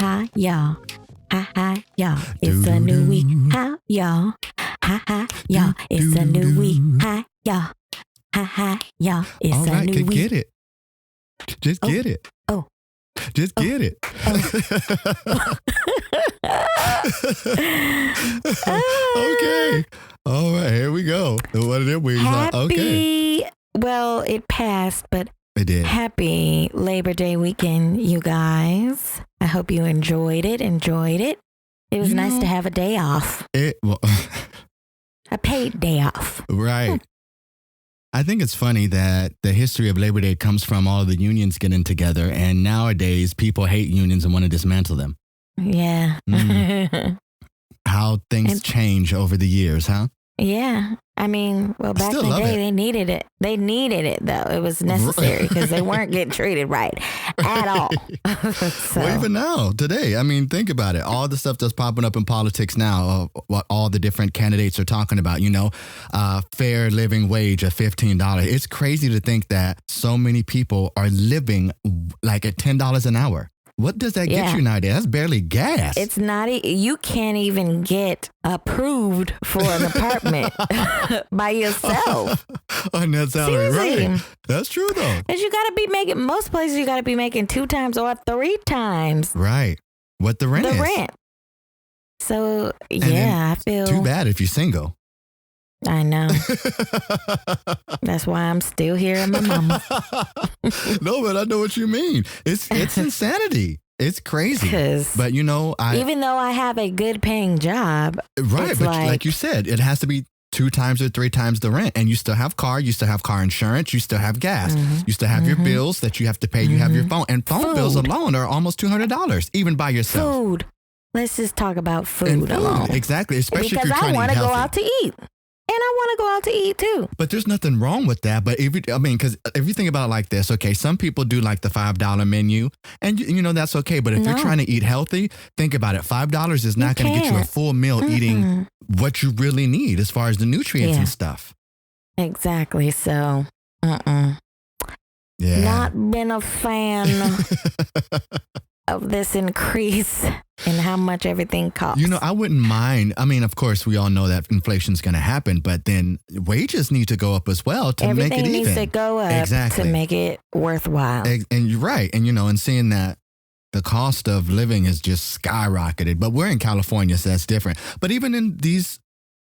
ha, y'all. Ha ha, y'all. It's a new week. Ha, y'all. Ha ha, y'all. It's a new week. Ha, y'all. Ha ha, y'all. It's All a right, new can week. get it. Just get it. Oh. Just get it. Okay. All right, here we go. What are them weeks? Okay. Well, it passed, but It did. happy Labor Day weekend, you guys. I hope you enjoyed it. It was nice to have a day off. A paid day off. Right. I think it's funny that the history of Labor Day comes from all the unions getting together, and nowadays people hate unions and want to dismantle them. Yeah. How things change over the years, huh? Yeah. I mean, well, back in the day, they needed it. They needed it, though. It was necessary because they weren't getting treated right at all. Well, even now, today, I mean, think about it. All the stuff that's popping up in politics now, what all the different candidates are talking about, fair living wage of $15. It's crazy to think that so many people are living like at $10 an hour. What does that get you nowadays? That's barely gas. It's not, you can't even get approved for an apartment by yourself. On that salary, Seriously. right? That's true, though. Because you got to be making, most places you got to be making 2 times or 3 times. Right. What the rent is. So, And I feel. Too bad if you're single. I know. That's why I'm still here at my mama. No, but I know what you mean. It's insanity. It's crazy. But even though I have a good paying job. Right, but like you said, it has to be 2 times or 3 times the rent. And you still have car insurance, you still have gas, you still have your bills that you have to pay, you have your phone. And phone bills alone are almost $200, even by yourself. Food. Let's just talk about food alone. Exactly, especially because if you're trying to eat healthy. I want to go out to eat. And I want to go out to eat too. But there's nothing wrong with that. But because if you think about it like this, okay, some people do like the $5 menu, and that's okay. But if you're trying to eat healthy, think about it. $5 is not going to get you a full meal eating what you really need as far as the nutrients and stuff. Exactly. So, Yeah. not been a fan of this increase in how much everything costs. I wouldn't mind. I mean, of course, we all know that inflation's going to happen, but then wages need to go up as well to make it even. Everything needs to go up to make it worthwhile. And you're right. And, and seeing that the cost of living has just skyrocketed, but we're in California, so that's different. But even in these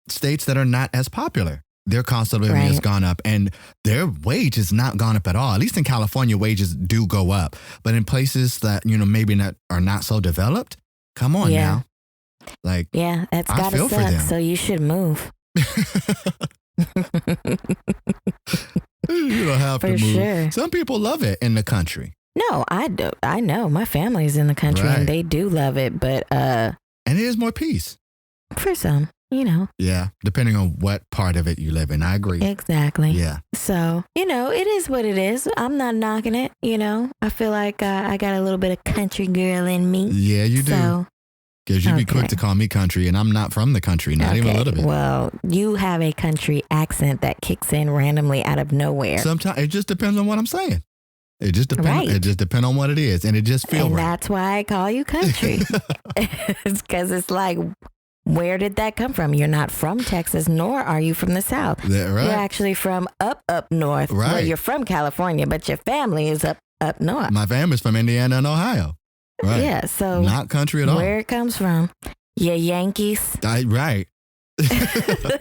states that are not as popular, their cost of living has gone up and their wage has not gone up at all. At least in California, wages do go up. But in places that, maybe are not so developed, come on now. Like, that's got to suck, so you should move. You don't have to move. Sure. Some people love it in the country. No, I do. I know my family's in the country and they do love it, but and it is more peace. For some. Yeah, depending on what part of it you live in. I agree. Exactly. Yeah. So, it is what it is. I'm not knocking it, I feel like I got a little bit of country girl in me. Yeah, you do. Because you'd be quick to call me country, and I'm not from the country, not even a little bit. Well, you have a country accent that kicks in randomly out of nowhere. Sometimes it just depends on what I'm saying. It just depends. Right. It just depends on what it is, and it just feels right. And that's why I call you country. It's because it's like, where did that come from? You're not from Texas, nor are you from the South. Right. You're actually from up north. Right. Well, you're from California, but your family is up north. My family's from Indiana and Ohio. Right. Yeah, so not country at all. Where it comes from? Yeah, Yankees. Right. I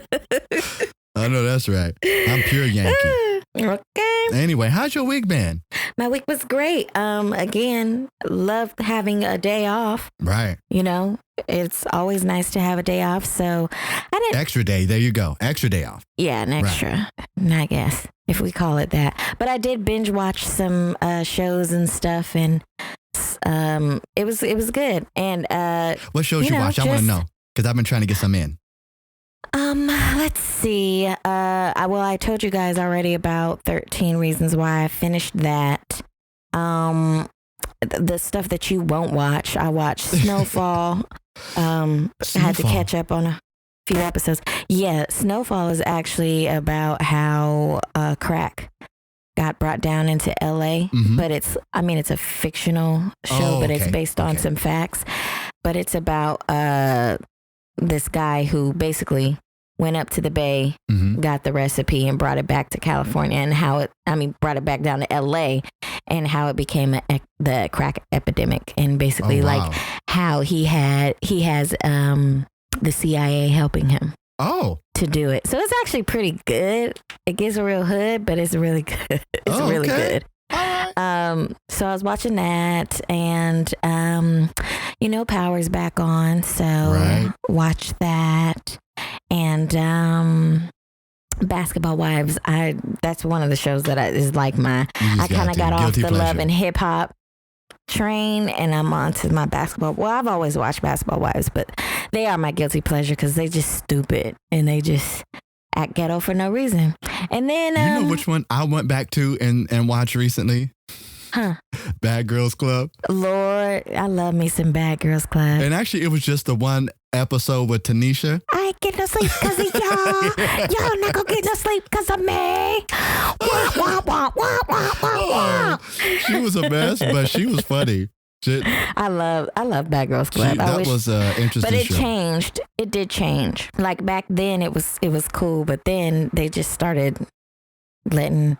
know that's right. I'm pure Yankee. Okay. Anyway, how's your week been? My week was great. Again, loved having a day off. Right. It's always nice to have a day off. So I didn't. Extra day. There you go. Extra day off. Yeah, an extra. I guess if we call it that. But I did binge watch some shows and stuff, and it was good. And what shows you watch? I want to know because I've been trying to get some in. Let's see. I told you guys already about 13 Reasons Why. I finished that. The stuff that you won't watch. I watched Snowfall. I had to catch up on a few episodes. Yeah, Snowfall is actually about how crack got brought down into LA, but it's a fictional show, but it's based on some facts. But it's about this guy who basically went up to the Bay, got the recipe and brought it back to California, and brought it back down to LA, and how it became the crack epidemic, and basically like how he has the CIA helping him to do it. So it's actually pretty good. It gets a real hood, but it's really good. It's really good. So I was watching that, and Power's back on, so watch that. And Basketball Wives, that's one of the shows that is like I kind of got off the love and hip hop train, and I'm on to my basketball. Well, I've always watched Basketball Wives, but they are my guilty pleasure because they just stupid and they just act ghetto for no reason. And then you know which one I went back to and watched recently? Bad Girls Club. Lord, I love me some Bad Girls Club. And actually, it was just the one episode with Tanisha. I ain't get no sleep because of y'all. Y'all not gonna get no sleep because of me. Wah, wah, wah, wah, wah, wah, wah. She was a mess, but she was funny. I love Bad Girls Club. That was interesting. But it show. changed. It did change. Like back then, it was cool, but then they just started letting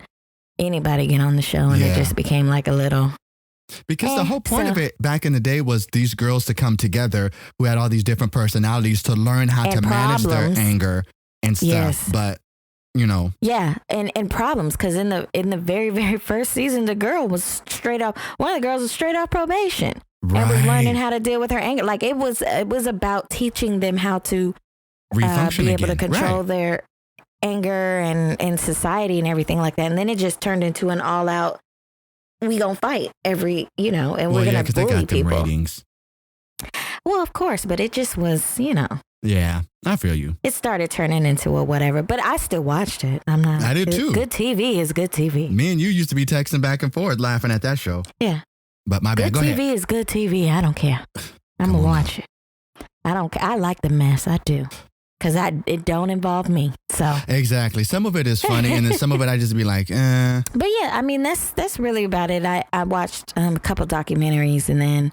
anybody get on the show, and it just became like a little. Because the whole point of it back in the day was these girls to come together who had all these different personalities to learn how to manage their anger and stuff. Yes. But, Yeah, and problems, because in the very, very first season, the girl was one of the girls was straight off probation. Right. And was learning how to deal with her anger. Like it was about teaching them how to be able to control their anger and society and everything like that. And then it just turned into an all out, we gonna fight and we're gonna bully they got people. The ratings. Well, of course, but it just was, Yeah, I feel you. It started turning into a whatever, but I still watched it. I did too. Good TV is good TV. Me and you used to be texting back and forth laughing at that show. Yeah. But my bad, go ahead. Good TV is good TV. I don't care. I'm gonna watch it. I don't care. I like the mess. I do. Because it don't involve me. So exactly. Some of it is funny, and then some of it I just be like, eh. But yeah, that's really about it. I watched a couple documentaries and then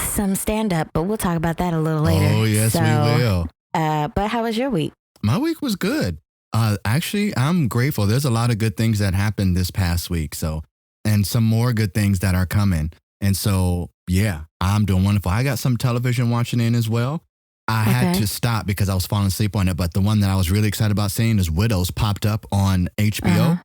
some stand up, but we'll talk about that a little later. Oh yes, we will. But how was your week? My week was good. Actually, I'm grateful. There's a lot of good things that happened this past week. So, and some more good things that are coming. And so, yeah, I'm doing wonderful. I got some television watching in as well. I had to stop because I was falling asleep on it. But the one that I was really excited about seeing is Widows popped up on HBO.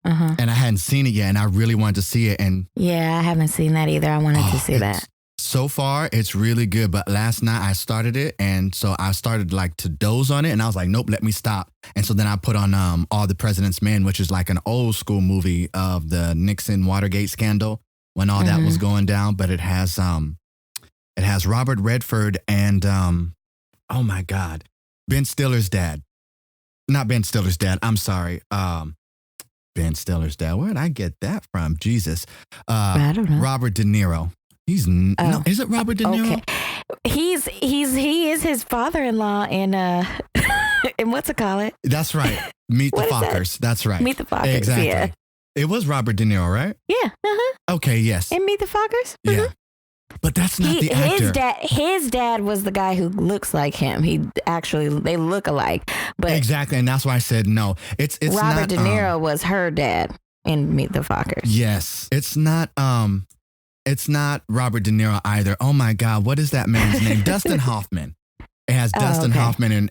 And I hadn't seen it yet. And I really wanted to see it. And yeah, I haven't seen that either. I wanted to see that. So far, it's really good. But last night I started it. And so I started like to doze on it. And I was like, nope, let me stop. And so then I put on All the President's Men, which is like an old school movie of the Nixon Watergate scandal when all that was going down. But it has Robert Redford and oh my God, Ben Stiller's dad. Not Ben Stiller's dad. I'm sorry. Ben Stiller's dad. Where did I get that from? Jesus. I don't know. Robert De Niro. No, is it Robert De Niro? Okay. He is his father-in-law in in what's it called? That's right. Meet the Fockers. That's right. Meet the Fockers. Exactly. Yeah. It was Robert De Niro, right? Yeah. Okay. Yes. And Meet the Fockers. Yeah. But that's not the actor. His dad was the guy who looks like him. They look alike. But exactly, and that's why I said no. It's Robert not, De Niro was her dad in Meet the Fockers. Yes, it's not Robert De Niro either. Oh my God, what is that man's name? Dustin Hoffman. It has Dustin Hoffman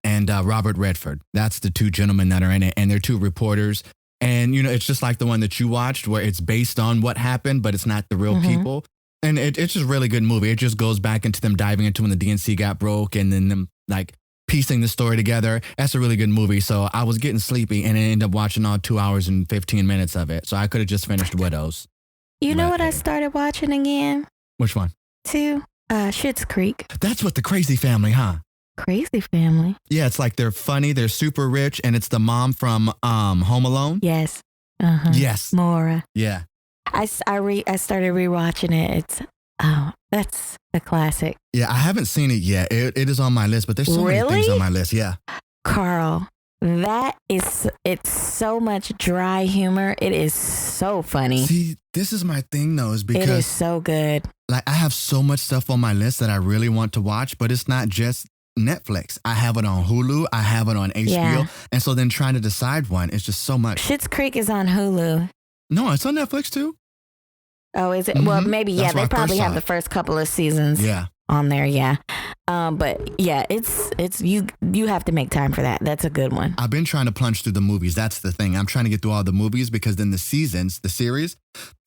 and Robert Redford. That's the two gentlemen that are in it, and they're two reporters. And, it's just like the one that you watched where it's based on what happened, but it's not the real people. And it's just a really good movie. It just goes back into them diving into when the DNC got broke and then them like piecing the story together. That's a really good movie. So I was getting sleepy and I ended up watching all 2 hours and 15 minutes of it. So I could have just finished Widows. You know what I started watching again? Which one? Schitt's Creek. That's with the Crazy Family, huh? Crazy Family. Yeah, it's like they're funny, they're super rich, and it's the mom from Home Alone. Yes. Yes. Maura. Yeah. I started rewatching it. That's a classic. Yeah, I haven't seen it yet. It is on my list, but there's so many things on my list. Yeah. Karl it's so much dry humor. It is so funny. See, this is my thing though, is because it is so good. Like I have so much stuff on my list that I really want to watch, but it's not just Netflix. I have it on Hulu. I have it on HBO. Yeah. And so then trying to decide one, it's just so much. Schitt's Creek is on Hulu. No, it's on Netflix too. Oh, is it? Mm-hmm. Well, maybe, yeah. They probably have the first couple of seasons on there, yeah. But yeah, it's you have to make time for that. That's a good one. I've been trying to plunge through the movies. That's the thing. I'm trying to get through all the movies because then the series,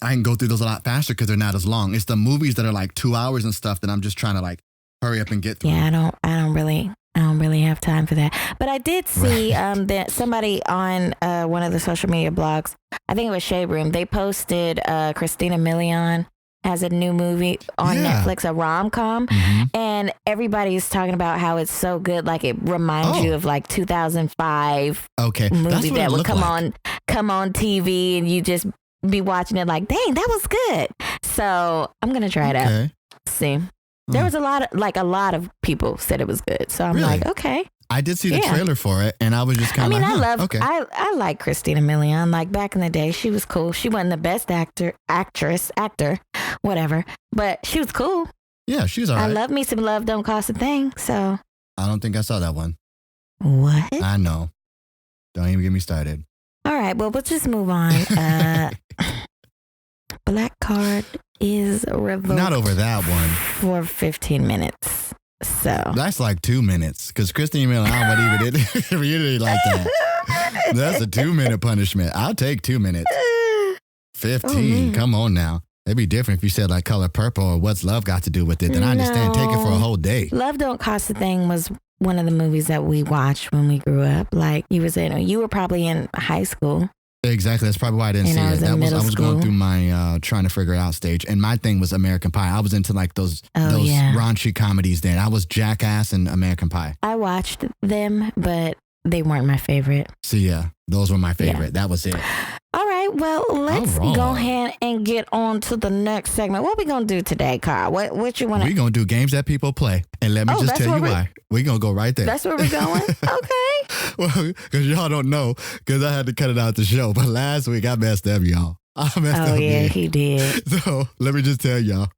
I can go through those a lot faster because they're not as long. It's the movies that are like 2 hours and stuff that I'm just trying to like hurry up and get through. Yeah, I don't really have time for that. But I did see that somebody on one of the social media blogs, I think it was Shade Room, they posted Christina Milian has a new movie on Netflix, a rom-com, and everybody's talking about how it's so good. Like it reminds you of like 2005 movie that would come on TV and you just be watching it like, dang, that was good. So I'm going to try it out. See. There was a lot of people said it was good. So I'm like, okay. I did see the trailer for it, and I was just kind of I like Christina Milian. Like back in the day, she was cool. She wasn't the best actor, whatever, but she was cool. Yeah, she's all right. I love me some Love Don't Cost a Thing. So I don't think I saw that one. What? I know. Don't even get me started. All right, well, we'll just move on. Black card is revoked. Not over that one. For 15 minutes. So that's like 2 minutes because Christine Milian would even really like that. That's a 2-minute punishment. I'll take 2 minutes. 15. Come on now. It'd be different if you said like Color Purple or What's Love Got to Do with It. Then I understand. Take it for a whole day. Love Don't Cost a Thing was one of the movies that we watched when we grew up. Like you were probably in high school. Exactly. That's probably why I didn't see it. I was going through my trying to figure it out stage. And my thing was American Pie. I was into like those raunchy comedies then. I was Jackass and American Pie. I watched them, but they weren't my favorite. So yeah, those were my favorite. That was it. All right. Well, let's go ahead and get on to the next segment. What we going to do today, Karl? What you want to... We're going to do games that people play. And let me just tell you why. We're going to go right there. That's where we're going? Okay. Well, because y'all don't know, because I had to cut it out the show. But last week, I messed up, y'all. I messed up. Oh, yeah, he did. So let me just tell y'all.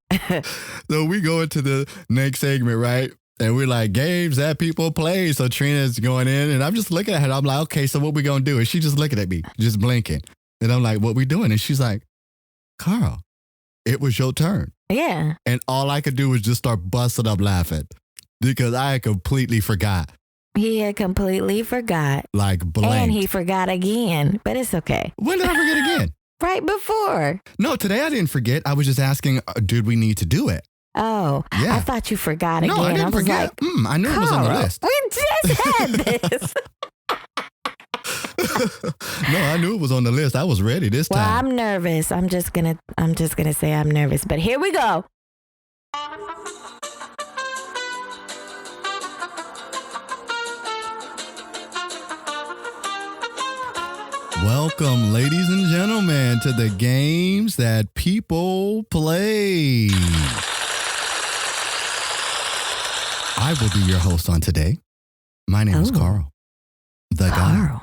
So we go into the next segment, right? And we're like, games that people play. So Trina's going in, and I'm just looking at her. I'm like, okay, so what we going to do? And she's just looking at me, just blinking. And I'm like, what we doing? And she's like, Karl, it was your turn. Yeah. And all I could do was just start busting up laughing because I had completely forgot. He had completely forgot. Like blank. And he forgot again, but it's okay. When did I forget again? Right before. No, today I didn't forget. I was just asking, did we need to do it? Oh, yeah. I thought you forgot again. No, I didn't forget. Like, I knew it was on the list. We just had this. No, I knew it was on the list. I was ready this time. Well, I'm nervous. I'm just gonna say I'm nervous. But here we go. Welcome, ladies and gentlemen, to the games that people play. I will be your host on today. My name is Karl. The guy.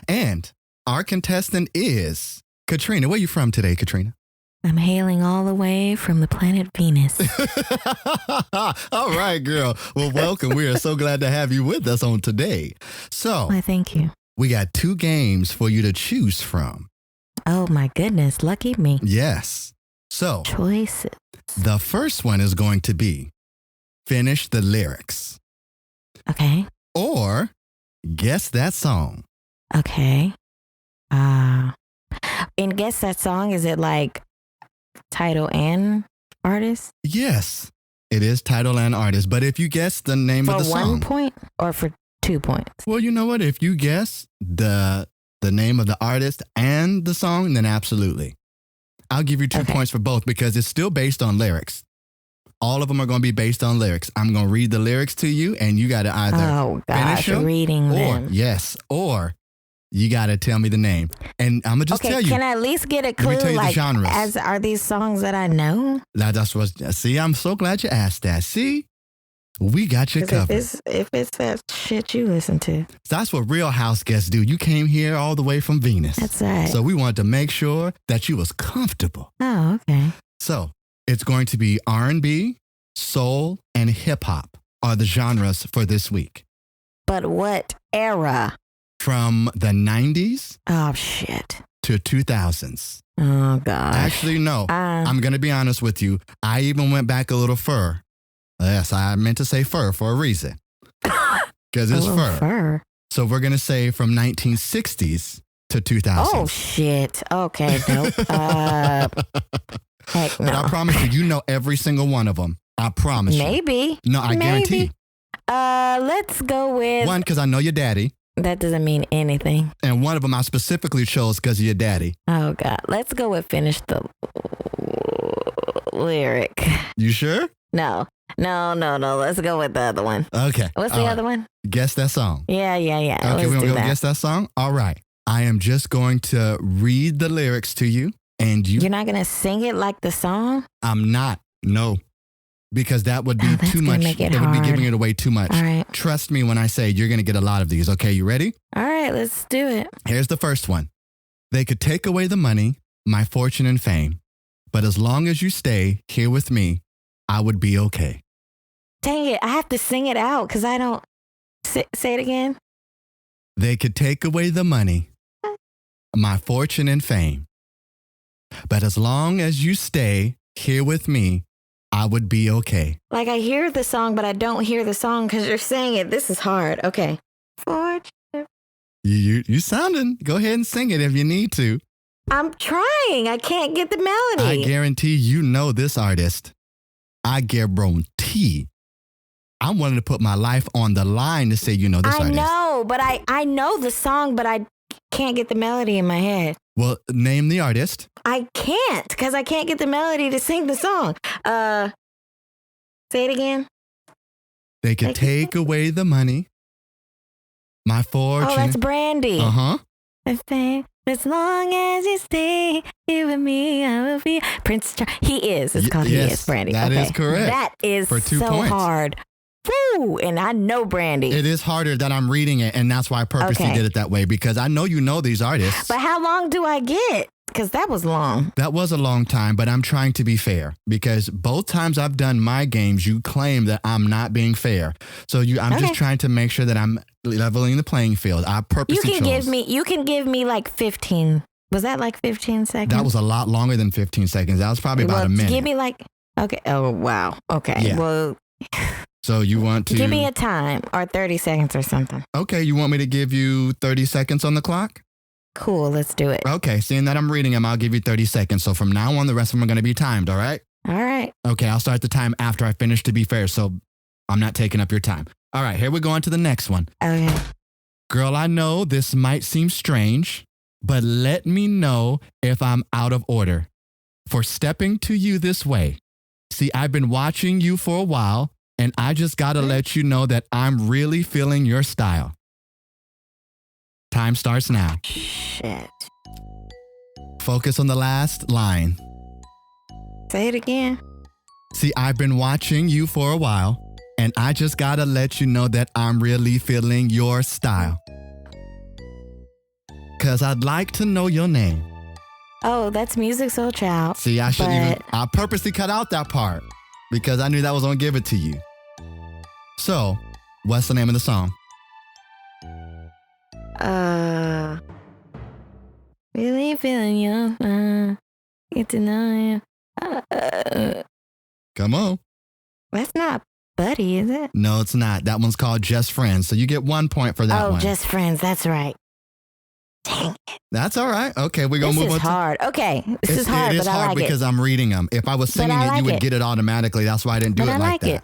And our contestant is Katrina. Where are you from today, Katrina? I'm hailing all the way from the planet Venus. All right, girl. Well, welcome. We are so glad to have you with us on today. So, why, thank you. We got 2 games for you to choose from. Oh, my goodness. Lucky me. Yes. So, choices. The first one is going to be finish the lyrics. Okay. Or guess that song. Okay. And guess that song, is it like title and artist? Yes, it is title and artist. But if you guess the name of the song. For 1 point or for 2 points? Well, you know what? If you guess the name of the artist and the song, then absolutely. I'll give you 2 points for both because it's still based on lyrics. All of them are going to be based on lyrics. I'm going to read the lyrics to you, and you got to either finish them, reading them. Yes, or you got to tell me the name. And I'm going to just tell you. Can I at least get a clue? Let me tell you like, the genres. Are these songs that I know? See, I'm so glad you asked that. See, We got you covered. If it's that shit you listen to. That's what real house guests do. You came here all the way from Venus. That's right. So we wanted to make sure that you was comfortable. Oh, okay. So it's going to be R&B, soul, and hip hop are the genres for this week. But what era? From the 90s. Oh, shit. To 2000s. Oh, God. Actually, no. I'm going to be honest with you. I even went back a little fur. Yes, I meant to say fur for a reason. Because it's fur. So we're going to say from 1960s to 2000s. Oh, shit. Okay, nope. Heck no. But I promise you know every single one of them. I promise you. Maybe. No, I guarantee. Let's go with... One, because I know your daddy. That doesn't mean anything. And one of them I specifically chose because of your daddy. Oh, God. Let's go with Finish the Lyric. You sure? No. Let's go with the other one. Okay. What's the other one? Guess that song. Yeah. Okay, we're going to guess that song? All right. I am just going to read the lyrics to you. And you're not going to sing it like the song? I'm not. No. Because that would be too much. It would be giving it away too much. All right. Trust me when I say you're going to get a lot of these. Okay, you ready? All right, let's do it. Here's the first one. They could take away the money, my fortune and fame, but as long as you stay here with me, I would be okay. Dang it, I have to sing it out because I don't... Say it again. They could take away the money, my fortune and fame, but as long as you stay here with me, I would be okay. Like I hear the song, but I don't hear the song because you're saying it. This is hard. Okay. Fortune. You sounding. Go ahead and sing it if you need to. I'm trying. I can't get the melody. I guarantee you know this artist. I guarantee. I'm wanting to put my life on the line to say you know this artist. I know, but I know the song, but I can't get the melody in my head. Well, name the artist. I can't because I can't get the melody to sing the song. Say it again. They could take away the money, my fortune. Oh, that's Brandy. Uh-huh. As long as you stay here with me, I will be Prince Charles. He is. It's called He Is, Brandy. That is correct. That is for 2 so points. hard. Woo! And I know Brandy. It is harder that I'm reading it, and that's why I purposely did it that way, because I know you know these artists. But how long do I get? Because that was long. That was a long time, but I'm trying to be fair, because both times I've done my games, you claim that I'm not being fair. So I'm just trying to make sure that I'm leveling the playing field. I purposely chose. You can give me like 15. Was that like 15 seconds? That was a lot longer than 15 seconds. That was probably about a minute. Give me like, okay. Oh, wow. Okay. Yeah. Well... So you want to... Give me a time or 30 seconds or something. Okay, you want me to give you 30 seconds on the clock? Cool, let's do it. Okay, seeing that I'm reading them, I'll give you 30 seconds. So from now on, the rest of them are going to be timed, all right? All right. Okay, I'll start the time after I finish to be fair, so I'm not taking up your time. All right, here we go on to the next one. Okay. Girl, I know this might seem strange, but let me know if I'm out of order for stepping to you this way. See, I've been watching you for a while, and I just got to let you know that I'm really feeling your style. Time starts now. Shit. Focus on the last line. Say it again. See, I've been watching you for a while, and I just got to let you know that I'm really feeling your style. 'Cause I'd like to know your name. Oh, that's Music Soul Child. See, I purposely cut out that part because I knew that was going to give it to you. So, what's the name of the song? Really feeling you. Get to know you. Come on. That's not Buddy, is it? No, it's not. That one's called Just Friends. So you get 1 point for that one. Oh, Just Friends. That's right. Dang it. That's all right. Okay, we're going to move on. This is hard. Okay. This is hard, it is but I hard like because I'm reading them. If I was singing it, you would get it automatically. That's why I didn't do it like that. it.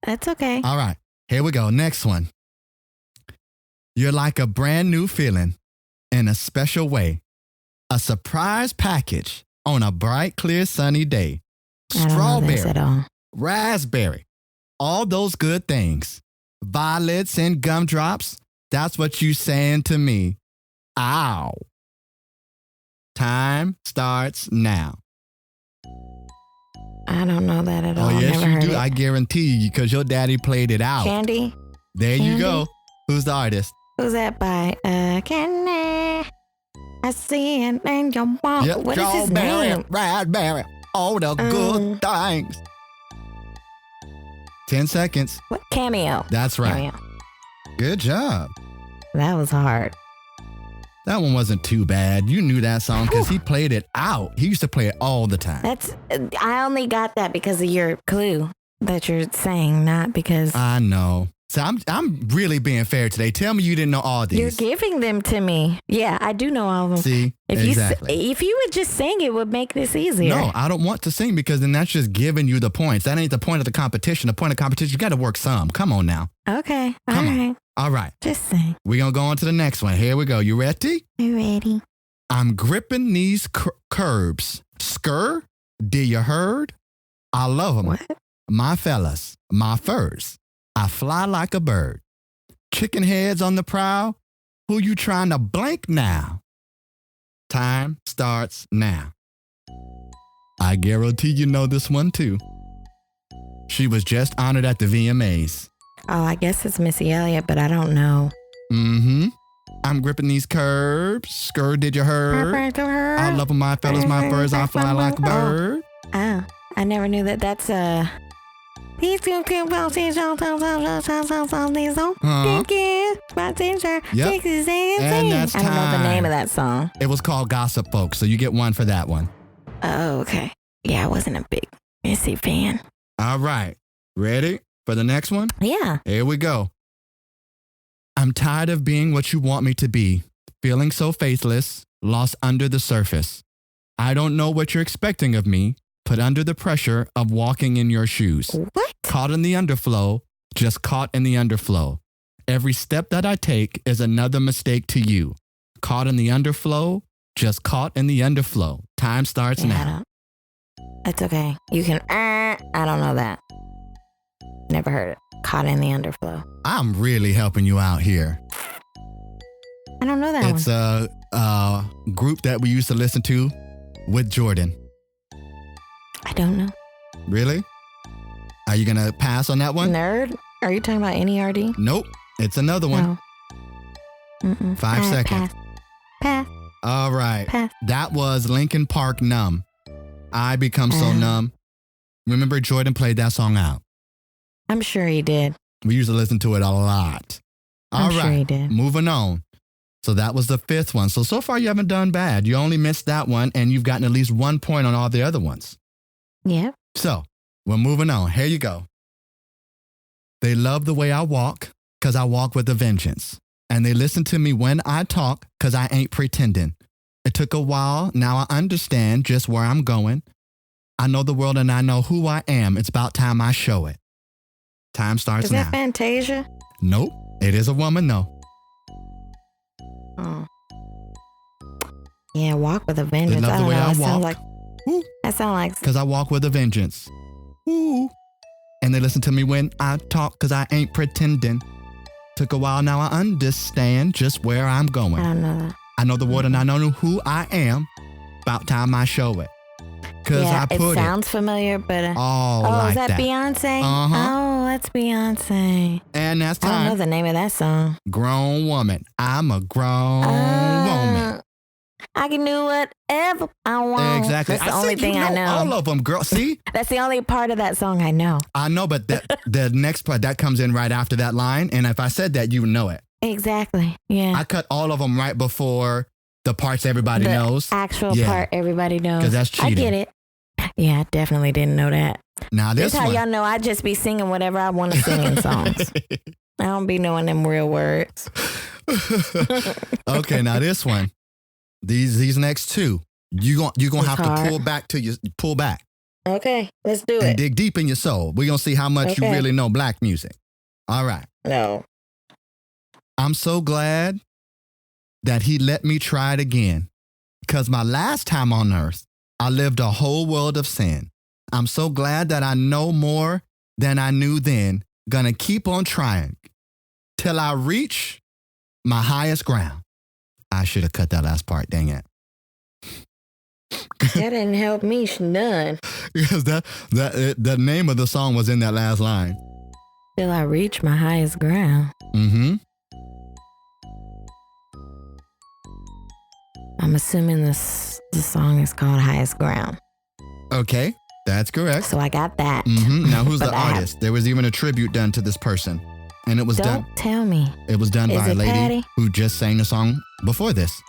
That's okay. All right. Here we go. Next one. You're like a brand new feeling in a special way. A surprise package on a bright, clear, sunny day. Strawberry, at all. raspberry, all those good things. Violets and gumdrops. That's what you saying to me. Ow. Time starts now. I I don't know that at all. Oh, yes, Never you heard do. it. I guarantee you, because your daddy played it out. Candy? There Candy? you go. Who's the artist? Who's that by? Candy. I see it in your mouth. Yep. What is his name? Raspberry, all the good things. 10 seconds. What? Cameo. That's right. Cameo. Good job. That was hard. That one wasn't too bad. You knew that song because he played it out. He used to play it all the time. I only got that because of your clue that you're saying, not because I know. So I'm really being fair today. Tell me you didn't know all these. you're giving them to me. Yeah, I do know all of them. See, exactly. If you would just sing, it would make this easier. No, I don't want to sing because then that's just giving you the points. That ain't the point of the competition. The point of the competition, you got to work some. Come on now. Okay. Come on. Right. All right. Just sing. We're going to go on to the next one. Here we go. You ready? You ready? I'm gripping these curbs. Skr, did you heard? I love them. What? My fellas, my furs. I fly like a bird. Chicken heads on the prowl. Who you trying to blank now? Time starts now. I guarantee you know this one too. She was just honored at the VMAs. Oh, I guess it's Missy Elliott, but I don't know. Mm-hmm. I'm gripping these curbs. Skr, did you heard? I love them, my fellas, my furs. I fly like a bird. Oh, I never knew that. That's These two can both see these Thank you. My teacher. Yep. And that's I don't know the time. name of that song. It was called Gossip Folks, so you get one for that one. Oh, okay. Yeah, I wasn't a big Missy fan. All right. Ready for the next one? Yeah. Here we go. I'm tired of being what you want me to be, feeling so faithless, lost under the surface. I don't know what you're expecting of me, put under the pressure of walking in your shoes. What? Caught in the underflow, just caught in the underflow. Every step that I take is another mistake to you. Caught in the underflow, just caught in the underflow. Time starts now. It's okay. You can, I don't know that. Never heard it. Caught in the underflow. I'm really helping you out here. I don't know that one. It's a group that we used to listen to with Jordan. I don't know. Really? Are you going to pass on that one? Nerd? Are you talking about NERD? Nope. It's another one. No. Mm-mm. 5 seconds. Pass. All right. Pass. That was Linkin Park Numb. I Become So Numb. Remember Jordan played that song out. I'm sure he did. We used to listen to it a lot. All right. I'm sure he did. Moving on. So that was the 5th one. So far you haven't done bad. You only missed that one and you've gotten at least 1 point on all the other ones. Yeah. So we're moving on. Here you go. They love the way I walk because I walk with a vengeance. And they listen to me when I talk because I ain't pretending. It took a while. Now I understand just where I'm going. I know the world and I know who I am. It's about time I show it. Time starts now. Is that Fantasia? Nope. It is a woman, though. Oh. Yeah, walk with a vengeance. They love the way I walk. That sounds like because I walk with a vengeance. Ooh. And they listen to me when I talk because I ain't pretending. Took a while, now I understand just where I'm going. I don't know that. I know the word and I know who I am. About time I show it. Because I put it sounds familiar, but like is that Beyonce? Uh-huh. Oh, that's Beyonce. And that's time. I don't know the name of that song. Grown woman. I'm a grown woman. I can do whatever I want. Exactly. That's the only thing I know. All of them, girl. See? That's the only part of that song I know. I know, but the next part, that comes in right after that line. And if I said that, you would know it. Exactly. Yeah. I cut all of them right before the parts everybody knows. Actual part everybody knows. Because that's cheating. I get it. Yeah, I definitely didn't know that. Now this That's how y'all know I just be singing whatever I want to sing in songs. I don't be knowing them real words. Okay, now this one. These next two. You're gonna have to pull back. Okay, let's do it. And dig deep in your soul. We're gonna see how much you really know black music. All right. No. I'm so glad that he let me try it again. Because my last time on earth, I lived a whole world of sin. I'm so glad that I know more than I knew then. Gonna keep on trying till I reach my highest ground. I should have cut that last part, dang it. That didn't help me none. Because the name of the song was in that last line. Till I reach my highest ground. Mm-hmm. I'm assuming the song is called Highest Ground. Okay, that's correct. So I got that. Mm-hmm. Now, who's the artist? There was even a tribute done to this person. And it was done. Don't tell me. It was done by a lady Patty? who just sang the song before this.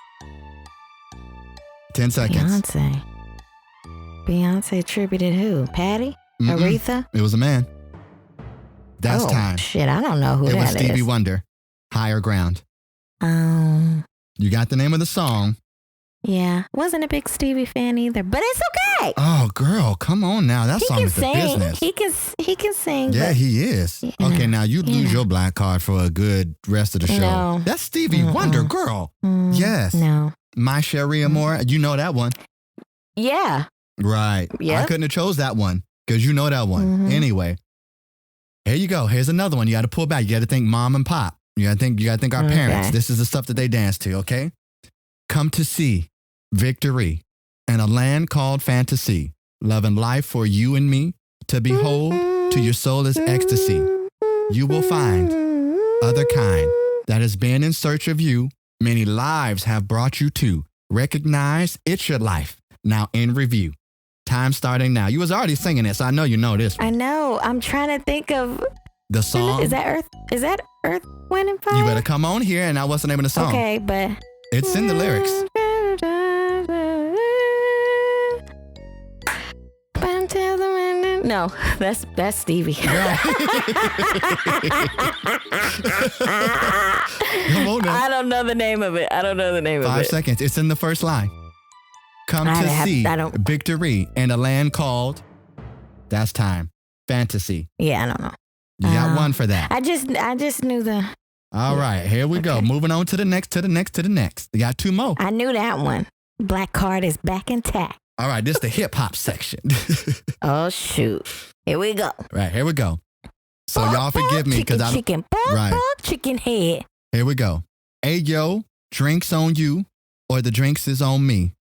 10 seconds. Beyonce attributed who? Patty? Mm-mm. Aretha? It was a man. That's time. Shit, I don't know who that is. It was Stevie Wonder. Higher Ground. You got the name of the song. Yeah. Wasn't a big Stevie fan either, but it's okay. Oh, girl, come on now. That song is the business. He can sing. Yeah, he is. Okay, now you lose your black card for a good rest of the show. No. That's Stevie Wonder, girl. Yes. No. My Cherie Amour. You know that one. Yeah. Right. Yep. I couldn't have chose that one because you know that one. Anyway, here you go. Here's another one. You got to pull back. You got to think mom and pop. You got to think our parents. This is the stuff that they dance to, okay? Come to see victory in a land called fantasy. Loving life for you and me. To behold to your soul is ecstasy. You will find other kind that has been in search of you. Many lives have brought you to. Recognize it's your life. Now in review. Time starting now. You was already singing it, so I know you know this one. I know. I'm trying to think of the song. Is that Earth, Wind and Fire? You better come on here, and now what's the name of the song? Okay, but it's in the lyrics. No, that's Stevie. Right. Come on now. I don't know the name of it. 5 seconds. It's in the first line. Come to see victory in a land called. That's time. Fantasy. Yeah, I don't know. You got one for that. I just knew the. All right, here we go. Moving on to the next. You got two more. I knew that one. Black card is back intact. All right, this is the hip hop section. Oh shoot! Here we go. Right, here we go. So y'all forgive me because I chicken chicken head. Here we go. Hey yo, drinks on you, or the drinks is on me.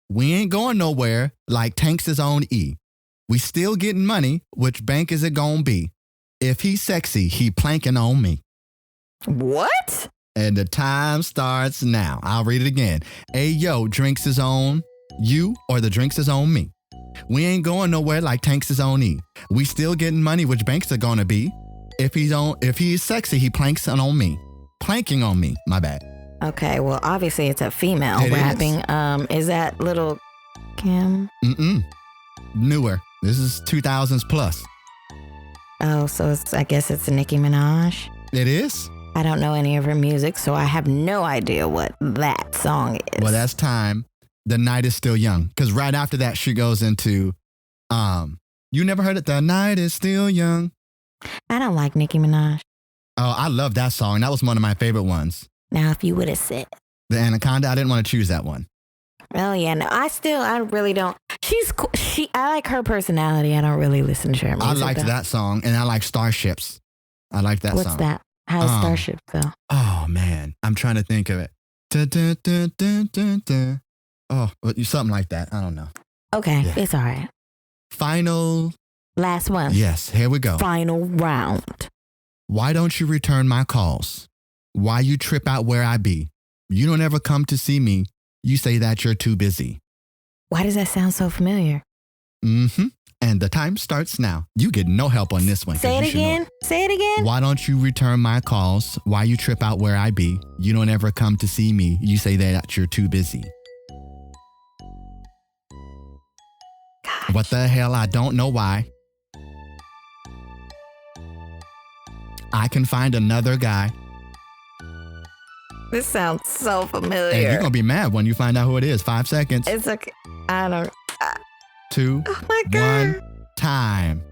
We ain't going nowhere like tanks is on E. We still getting money. Which bank is it gonna be? If he's sexy, he planking on me. What? And the time starts now. I'll read it again. Hey yo, drinks is on you, or the drinks is on me. We ain't going nowhere like tanks is on E. We still getting money. Which banks are gonna be? If he's sexy, he planks on me. Planking on me. My bad. Okay, well, obviously it's a female rapping. Is that Little Kim? Newer. This is 2000s plus. Oh, so I guess it's Nicki Minaj? It is? I don't know any of her music, so I have no idea what that song is. Well, that's time. The night is still young. Because right after that, she goes into, you never heard it? The night is still young. I don't like Nicki Minaj. Oh, I love that song. That was one of my favorite ones. Now, if you would have said The Anaconda, I didn't want to choose that one. Oh, yeah. No, I really don't. She's cool. I like her personality. I don't really listen to her music. I liked that song, and I like Starships. I like that song. What's that? How does Starship go? Oh, man. I'm trying to think of it. Oh, something like that. I don't know. Okay. Yeah. It's all right. Final. Last one. Yes. Here we go. Final round. Why don't you return my calls? Why you trip out where I be? You don't ever come to see me. You say that you're too busy. Why does that sound so familiar? And the time starts now. You get no help on this one. Say it again. Say it again. Why don't you return my calls? Why you trip out where I be? You don't ever come to see me. You say that you're too busy. Gosh. What the hell? I don't know why. I can find another guy. This sounds so familiar. And you're going to be mad when you find out who it is. 5 seconds. It's okay. I don't. 2, oh my God. 1, time.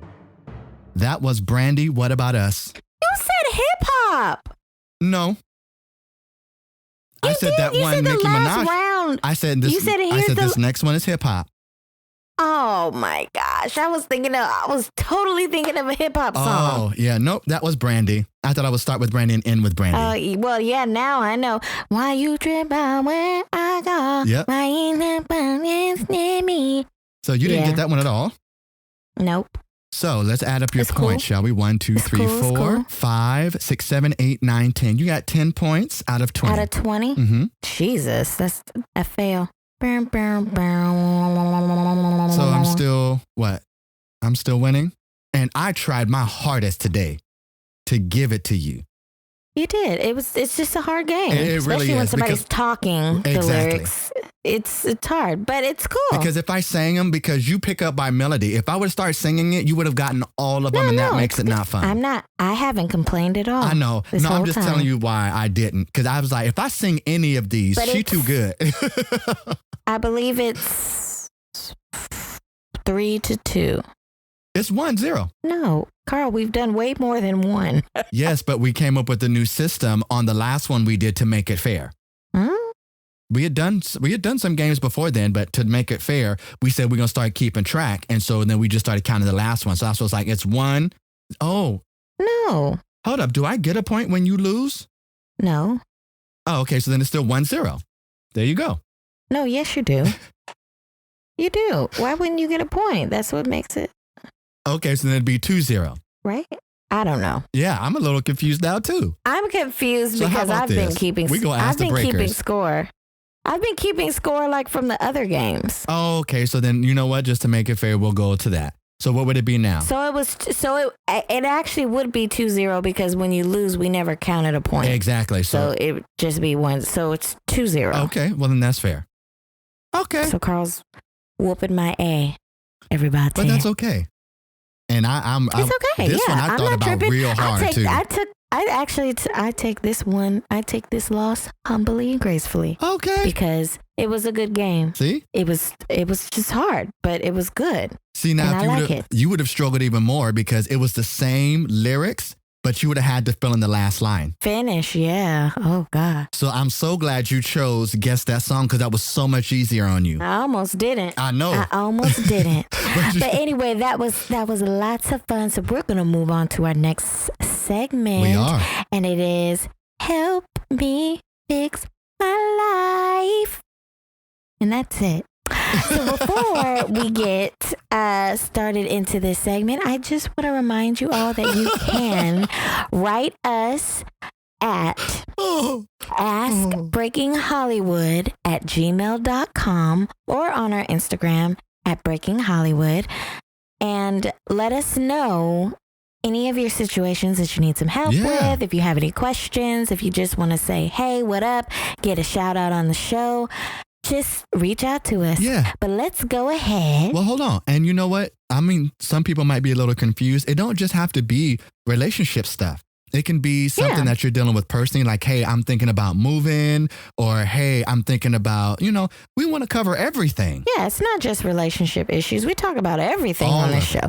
That was Brandy. What about us? You said hip hop. No. I said that one, Nicki Minaj. Round. I said this. You said this next one is hip hop. Oh my gosh. I was totally thinking of a hip hop song. Oh, yeah. Nope. That was Brandy. I thought I would start with Brandy and end with Brandy. Oh, well, yeah, now I know. Why you trip out where I go? Yep. Why ain't that near me? So you didn't get that one at all? Nope. So let's add up your points, shall we? 1, 2, 3, 4, 5, 6, 7, 8, 9, 10. You got 10 points out of 20. Out of 20? Mm-hmm. Jesus, that's a fail. So I'm still, what? I'm still winning? And I tried my hardest today to give it to you. You did. It's just a hard game. It especially really when is, somebody's talking the lyrics. It's hard, but it's cool. Because if I sang them, because you pick up by melody, if I would start singing it, you would have gotten all of them, and that makes it not fun. I haven't complained at all. I know. No, I'm just telling you why I didn't. Because I was like, if I sing any of these, she's too good. I believe it's 3-2. It's 1-0. No, Karl, we've done way more than one. Yes, but we came up with a new system on the last one we did to make it fair. We had done some games before then, but to make it fair, we said we're going to start keeping track. And so then we just started counting the last one. So I was like, it's 1. Oh. No. Hold up. Do I get a point when you lose? No. Oh, okay. So then it's still 1-0. There you go. No, yes, you do. You do. Why wouldn't you get a point? That's what makes it. Okay, so then it'd be 2-0. Right? I don't know. Yeah, I'm a little confused now too. I'm confused because I've been keeping score. I've been keeping score like from the other games. Oh, okay. So then you know what? Just to make it fair, we'll go to that. So what would it be now? It actually would be 2-0 because when you lose, we never counted a point. Exactly. So it would just be 1. So it's 2-0. Okay. Well, then that's fair. Okay. So Karl's whooping my A. Everybody. But that's okay. And it's okay. This one I thought about tripping. Real hard too. I take this one. I take this loss humbly and gracefully. Okay. Because it was a good game. See? It was just hard, but it was good. See, now and you would have struggled even more because it was the same lyrics, but you would have had to fill in the last line. Finish, yeah. Oh, God. So I'm so glad you chose Guess That Song because that was so much easier on you. I almost didn't. I know. I almost didn't. But anyway, that was lots of fun. So we're going to move on to our next segment. We are. And it is Help Me Fix My Life. And that's it. So before we get started into this segment, I just want to remind you all that you can write us at askbreakinghollywood@gmail.com or on our Instagram at Breaking Hollywood, and let us know any of your situations that you need some help with. If you have any questions, if you just want to say, hey, what up, get a shout out on the show, just reach out to us. Yeah. But let's go ahead. Well, hold on. And you know what? I mean, some people might be a little confused. It don't just have to be relationship stuff. It can be something that you're dealing with personally, like, hey, I'm thinking about moving, or hey, I'm thinking about, we want to cover everything. Yeah, it's not just relationship issues. We talk about everything on the show.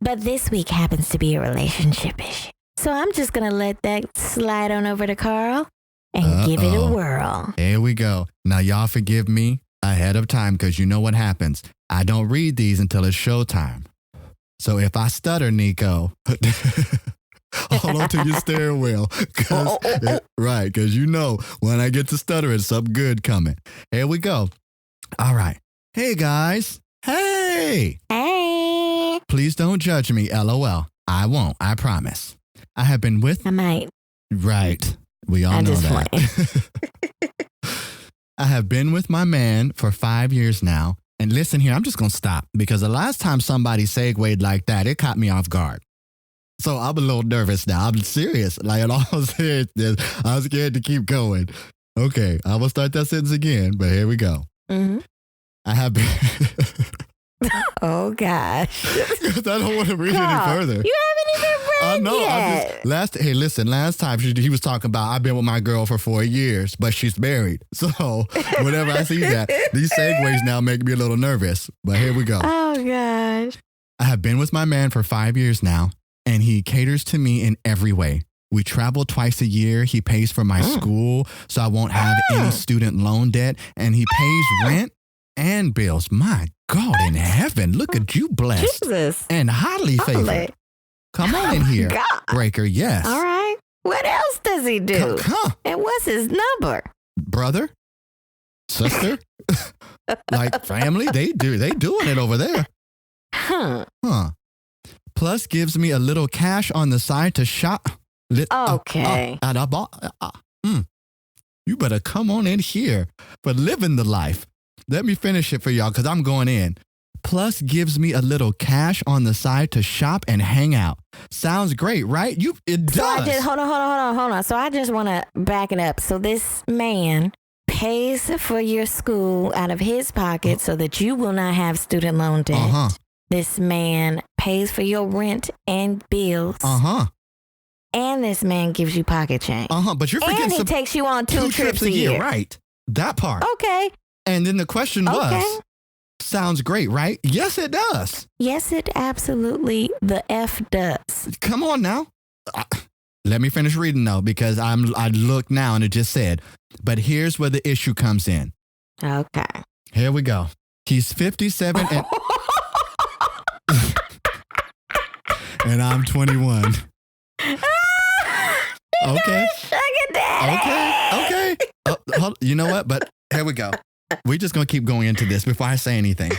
But this week happens to be a relationship issue. So I'm just going to let that slide on over to Karl and give it a whirl. Here we go. Now, y'all forgive me ahead of time because you know what happens. I don't read these until it's showtime. So if I stutter, Nico, hold on to your steering wheel. Right, because when I get to stuttering, something good coming. Here we go. All right. Hey, guys. Hey. Hey. Please don't judge me, LOL. I won't. I promise. I have been with... I might. Right. We all know that. I have been with my man for 5 years now. And listen here, I'm just going to stop because the last time somebody segued like that, it caught me off guard. So I'm a little nervous now. I'm serious. Like in all seriousness, I'm scared to keep going. Okay, I will start that sentence again, but here we go. Mm-hmm. I have been... Oh, gosh. I don't want to read any further. You haven't even read yet. Last time he was talking about, I've been with my girl for 4 years, but she's married. So whenever I see that, these segues now make me a little nervous. But here we go. Oh, gosh. I have been with my man for 5 years now, and he caters to me in every way. We travel twice a year. He pays for my school, so I won't have any student loan debt, and he pays rent and bills. My God in heaven, look at you blessed. Jesus. And highly favored. Come on in here, God. Breaker, yes. All right. What else does he do? And what's his number? Brother? Sister? Like family? They doing it over there. Huh. Plus gives me a little cash on the side to shop. Okay. You better come on in here for living the life. Let me finish it for y'all because I'm going in. Plus gives me a little cash on the side to shop and hang out. Sounds great, right? It does. Hold on. So I just want to back it up. So this man pays for your school out of his pocket so that you will not have student loan debt. This man pays for your rent and bills. And this man gives you pocket change. But you're forgetting and he takes you on two trips a year. Right. That part. Okay. And then the question was, sounds great, right? Yes, it does. Yes, it absolutely the F does. Come on now. Let me finish reading though, because I look now and it just said, but here's where the issue comes in. Okay. Here we go. He's 57 and and I'm 21. Okay. Sugar daddy. Okay. You know what? But here we go. We're just going to keep going into this before I say anything.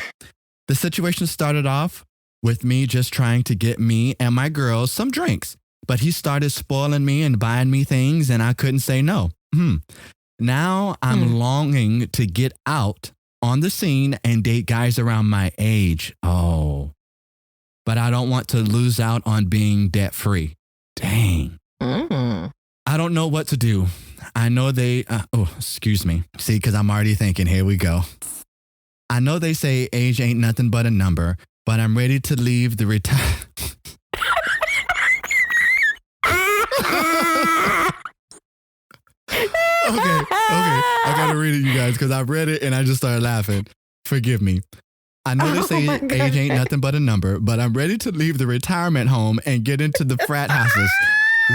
The situation started off with me just trying to get me and my girls some drinks. But he started spoiling me and buying me things and I couldn't say no. Now I'm longing to get out on the scene and date guys around my age. Oh. But I don't want to lose out on being debt free. Dang. I don't know what to do. I know they, excuse me. See, because I'm already thinking, here we go. I know they say age ain't nothing but a number, but I'm ready to leave the Okay. I got to read it, you guys, because I read it and I just started laughing. Forgive me. I know they say age ain't nothing but a number, but I'm ready to leave the retirement home and get into the frat houses.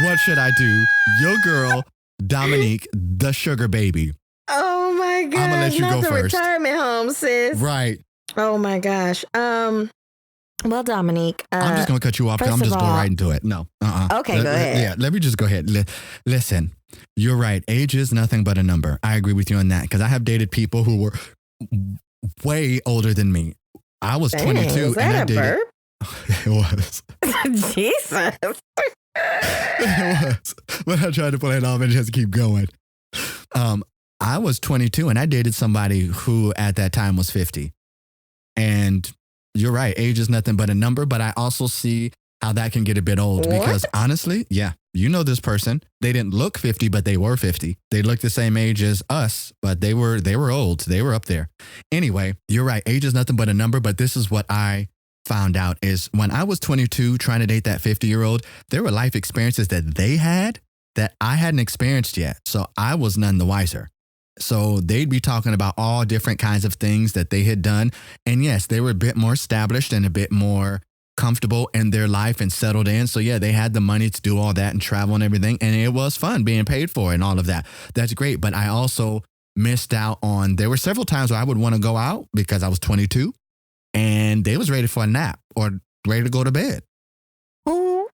What should I do? Your girl, Dominique, the sugar baby. Oh my gosh. I'm going to let you go first. Retirement home, sis. Right. Oh my gosh. Well, Dominique. I'm just going to cut you off because I'm just going right into it. No. Okay, go ahead. Yeah, let me just go ahead. Listen, you're right. Age is nothing but a number. I agree with you on that because I have dated people who were way older than me. I was 22 was that and I a dated. burp? It was. Jesus. It was. But I tried to play it off and just keep going. I was 22 and I dated somebody who at that time was 50. And you're right. Age is nothing but a number. But I also see how that can get a bit old because honestly, you know this person. They didn't look 50, but they were 50. They looked the same age as us, but they were old. They were up there. Anyway, you're right. Age is nothing but a number. But this is what I found out is when I was 22 trying to date that 50-year-old, there were life experiences that they had that I hadn't experienced yet. So I was none the wiser. So they'd be talking about all different kinds of things that they had done. And yes, they were a bit more established and a bit more comfortable in their life and settled in. So yeah, they had the money to do all that and travel and everything. And it was fun being paid for and all of that. That's great. But I also missed out on, there were several times where I would want to go out because I was 22 and they was ready for a nap or ready to go to bed. Who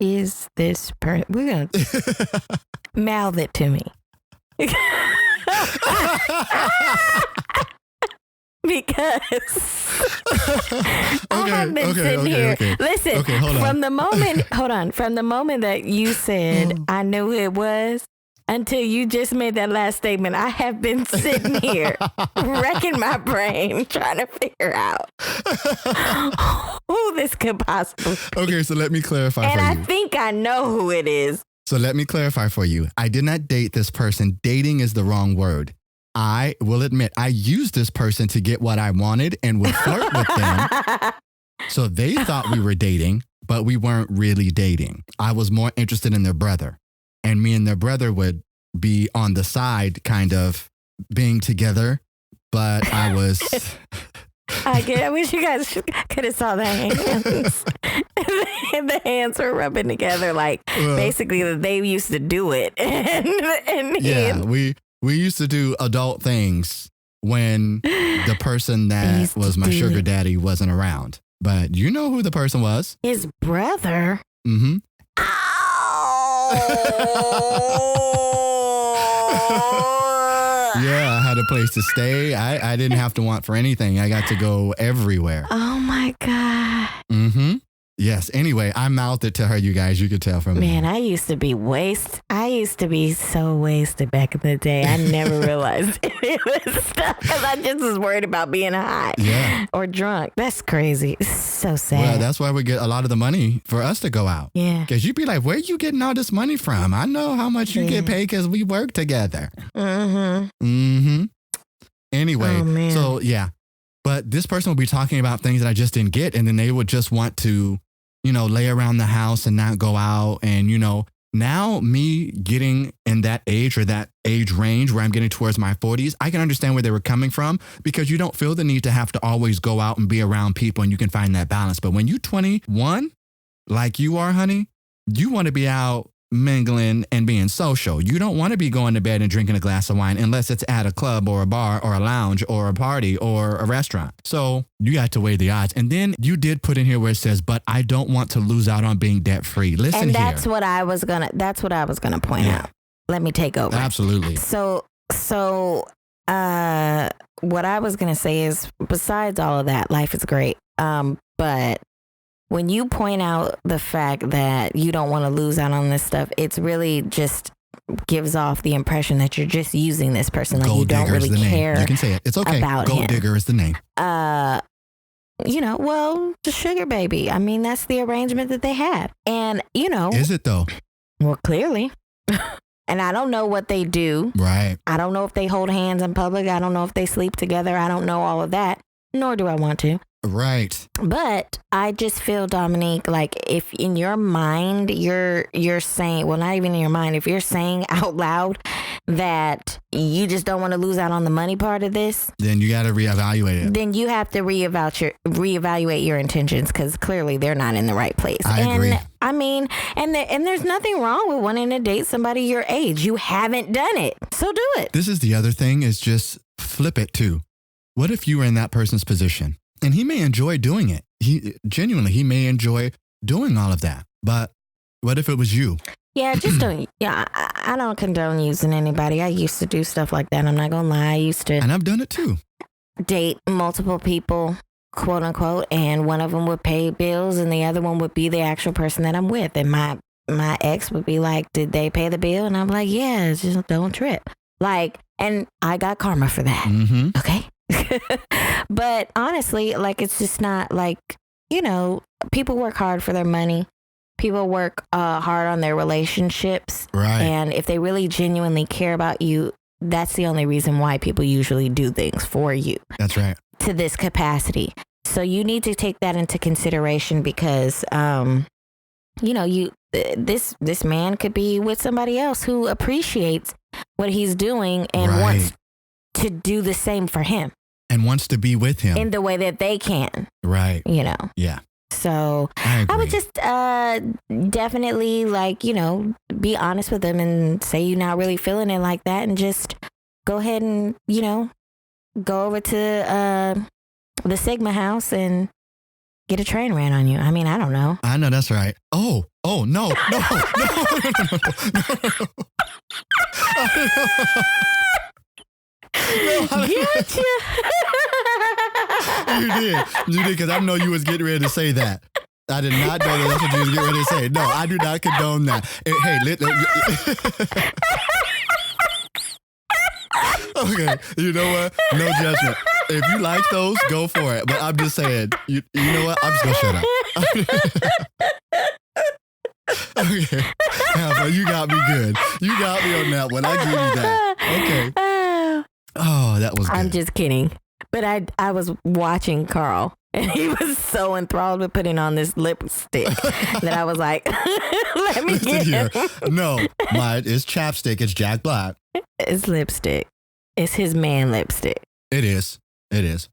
is this person? We're going to mouth it to me. Because I have been sitting here. Listen, from the moment that you said I knew who it was until you just made that last statement, I have been sitting here wrecking my brain trying to figure out who this could possibly be. Okay, so let me clarify for you. And I think I know who it is. So let me clarify for you. I did not date this person. Dating is the wrong word. I will admit, I used this person to get what I wanted and would flirt with them. So they thought we were dating, but we weren't really dating. I was more interested in their brother. And me and their brother would be on the side kind of being together. But I was... I wish you guys could have saw the hands. The hands were rubbing together like basically they used to do it. And yeah, we used to do adult things when the person that was my sugar daddy wasn't around. But you know who the person was. His brother? Mm-hmm. Yeah, I had a place to stay. I didn't have to want for anything. I got to go everywhere. Oh, my God. Mm-hmm. Yes. Anyway, I mouthed it to her, you guys. You could tell from Man, I used to be so wasted back in the day. I never realized it was stuff because I just was worried about being high or drunk. That's crazy. It's so sad. Well, that's why we get a lot of the money for us to go out. Yeah. Because you'd be like, where are you getting all this money from? I know how much you get paid because we work together. Mm-hmm. Mm-hmm. Anyway, so yeah. But this person would be talking about things that I just didn't get. And then they would just want to, lay around the house and not go out. And, now me getting in that age or that age range where I'm getting towards my 40s, I can understand where they were coming from because you don't feel the need to have to always go out and be around people and you can find that balance. But when you're 21, like you are, honey, you want to be out mingling and being social. You don't want to be going to bed and drinking a glass of wine unless it's at a club or a bar or a lounge or a party or a restaurant. So you got to weigh the odds. And then you did put in here where it says, but I don't want to lose out on being debt free. Listen, and that's what I was gonna point out. Let me take over. Absolutely. So what I was gonna say is, besides all of that, life is great. But when you point out the fact that you don't want to lose out on this stuff, it's really just gives off the impression that you're just using this person. Like you don't really care. You can say it. It's okay. About Gold him. digger is the name. Well, the sugar baby. I mean, that's the arrangement that they had. And, Is it though? Well, clearly. And I don't know what they do. Right. I don't know if they hold hands in public. I don't know if they sleep together. I don't know all of that, nor do I want to. Right. But I just feel, Dominique, like if in your mind you're saying, well, not even in your mind, if you're saying out loud that you just don't want to lose out on the money part of this, then you got to reevaluate it. Then you have to reevaluate your intentions because clearly they're not in the right place. I agree. I mean, and there's nothing wrong with wanting to date somebody your age. You haven't done it, so do it. This is the other thing is just flip it too. What if you were in that person's position? And he may enjoy doing it. He may enjoy doing all of that. But what if it was you? Yeah, just don't. Yeah, I don't condone using anybody. I used to do stuff like that. I'm not going to lie. I used to. And I've done it too. Date multiple people, quote unquote. And one of them would pay bills and the other one would be the actual person that I'm with. And my ex would be like, did they pay the bill? And I'm like, yeah, just don't trip. And I got karma for that. Mm-hmm. Okay. But honestly, it's just not people work hard for their money. People work hard on their relationships. Right. And if they really genuinely care about you, that's the only reason why people usually do things for you. That's right. To this capacity. So you need to take that into consideration because, this man could be with somebody else who appreciates what he's doing and wants to do the same for him. And wants to be with him. In the way that they can. Right. Yeah. So I would just definitely be honest with them and say you're not really feeling it like that and just go ahead and, go over to the Sigma house and get a train ran on you. I mean, I don't know. I know that's right. Oh, no. Gotcha. You did, because I know you was getting ready to say that. I did not know that's what you was getting ready to say. No, I do not condone that. Okay, you know what? No judgment. If you like those, go for it. But I'm just saying, you know what? I'm just gonna shut up. Okay, but you got me good. You got me on that one. I give you that. Okay. Oh, that was good. I'm just kidding. But I was watching Karl, and he was so enthralled with putting on this lipstick that I was like, let me get here. No, it's chapstick. It's Jack Black. It's lipstick. It's his man lipstick. It is. That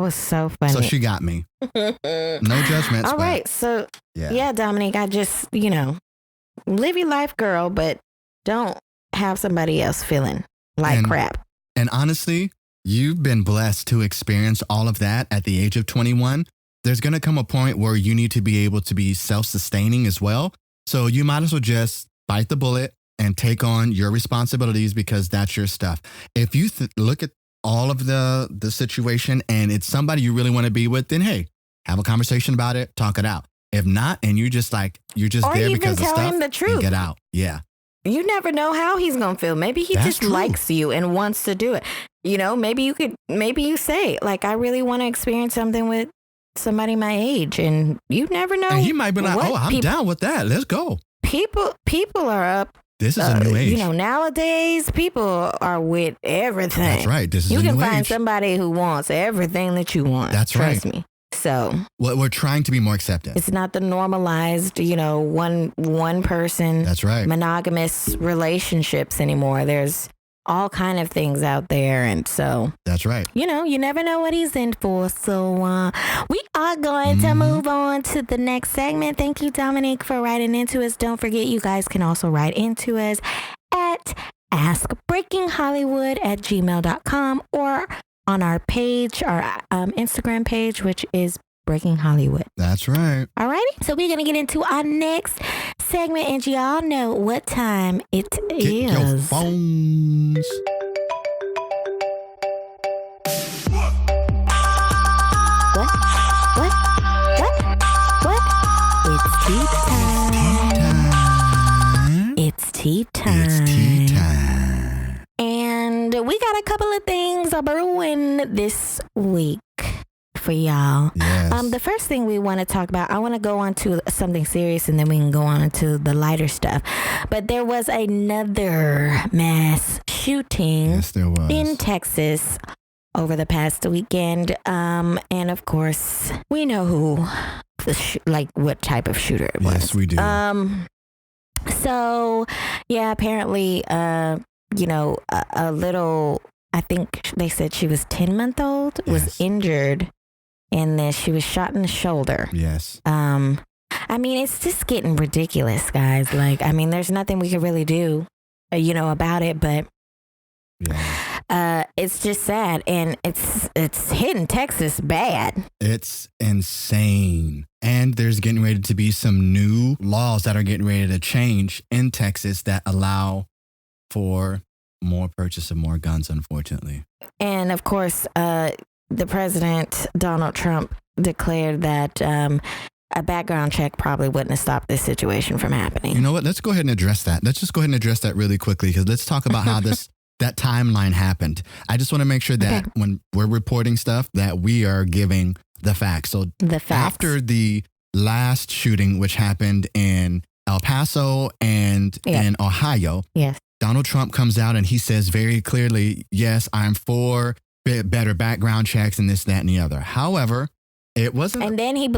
was so funny. So she got me. No judgments. All right. So, yeah, Dominique, I just, live your life, girl, but don't have somebody else feeling like crap. And honestly, you've been blessed to experience all of that at the age of 21. There's going to come a point where you need to be able to be self-sustaining as well. So you might as well just bite the bullet and take on your responsibilities because that's your stuff. If you look at all of the situation and it's somebody you really want to be with, then hey, have a conversation about it, talk it out. If not, and you're just there because of stuff, tell him the truth. Get out. Yeah. You never know how he's going to feel. Maybe he just likes you and wants to do it. You know, maybe you say, like, I really want to experience something with somebody my age. And you never know. And he might be like, I'm down with that. Let's go. People are up. This is a new age. You know, nowadays, people are with everything. That's right. This is a new age. You can find somebody who wants everything that you want. That's right. Trust me. So we're trying to be more accepting. It's not the normalized, one person. That's right. Monogamous relationships anymore. There's all kind of things out there, and so that's right. You never know what he's in for. So we are going to move on to the next segment. Thank you, Dominique, for writing into us. Don't forget, you guys can also write into us at askbreakinghollywood@gmail.com or on our page, our Instagram page, which is Breaking Hollywood. That's right. All righty. So we're going to get into our next segment, and y'all know what time it is. Get your phones. It's tea time. It's tea time. And we got a couple of things brewing this week for y'all. Yes. The first thing we want to talk about, I want to go on to something serious and then we can go on to the lighter stuff. But there was another mass shooting in Texas over the past weekend. And of course, we know who, what type of shooter it was. Yes, we do. So, yeah, apparently, a little, I think they said she was 10-month-old, was injured in this. She was shot in the shoulder. Yes. I mean, it's just getting ridiculous, guys. There's nothing we could really do, about it, but it's just sad. And it's hitting Texas bad. It's insane. And there's getting ready to be some new laws that are getting ready to change in Texas that allow for more purchase of more guns, unfortunately. And of course, the president, Donald Trump, declared that a background check probably wouldn't have stopped this situation from happening. You know what? Let's go ahead and address that. Let's just go ahead and address that really quickly because let's talk about how that timeline happened. I just want to make sure that when we're reporting stuff that we are giving the facts. So after the last shooting, which happened in El Paso and in Ohio, Donald Trump comes out and he says very clearly, yes, I'm for better background checks and this, that, and the other. However, it wasn't. And then he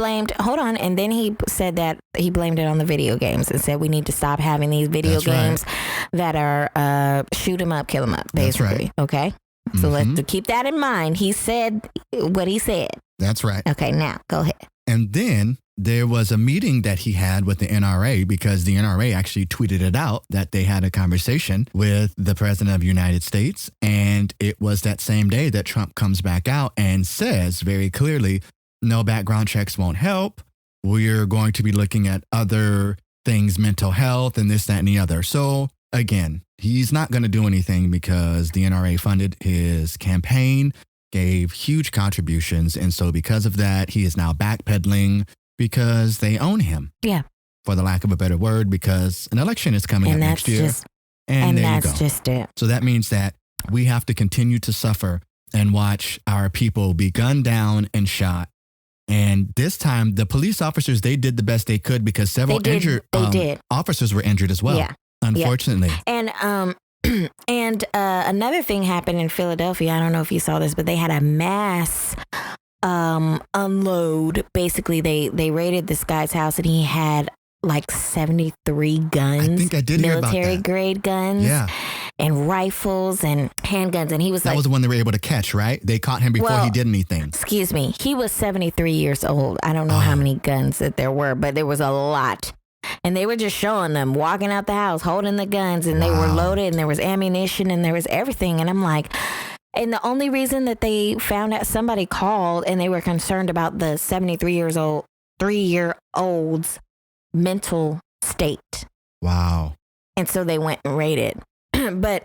said that he blamed it on the video games and said we need to stop having these video games that are shoot 'em up, kill 'em up, basically. That's right. Okay? So let's keep that in mind. He said what he said. That's right. Okay, now go ahead. And then there was a meeting that he had with the NRA because the NRA actually tweeted it out that they had a conversation with the president of the United States. And it was that same day that Trump comes back out and says very clearly, no, background checks won't help. We're going to be looking at other things, mental health and this, that, and the other. So again, he's not going to do anything because the NRA funded his campaign, gave huge contributions. And so because of that, he is now backpedaling because they own him. Yeah. For the lack of a better word, because an election is coming up next year. And that's just it. So that means that we have to continue to suffer and watch our people be gunned down and shot. And this time, the police officers, they did the best they could because several officers were injured as well, unfortunately. Yeah. And another thing happened in Philadelphia. I don't know if you saw this, but they had a mass unload. Basically, they raided this guy's house and he had like 73 guns. I think I did hear about that. Military grade guns. Yeah. And rifles and handguns. And he was that was the one they were able to catch, right? They caught him before he did anything. Excuse me. He was 73 years old. I don't know how many guns that there were, but there was a lot. And they were just showing them walking out the house, holding the guns, and they were loaded, and there was ammunition, and there was everything. And I'm like, And the only reason that they found out, somebody called and they were concerned about the 3-year-old's mental state. Wow. And so they went and raided. But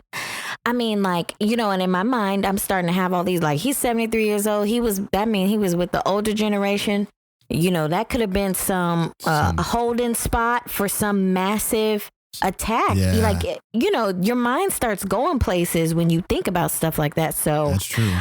I mean, like, you know, and in my mind, I'm starting to have all these, like, he's 73 years old. He was with the older generation. You know, that could have been some holding spot for some massive attack. Yeah. Like, you know, your mind starts going places when you think about stuff like that. So that's true.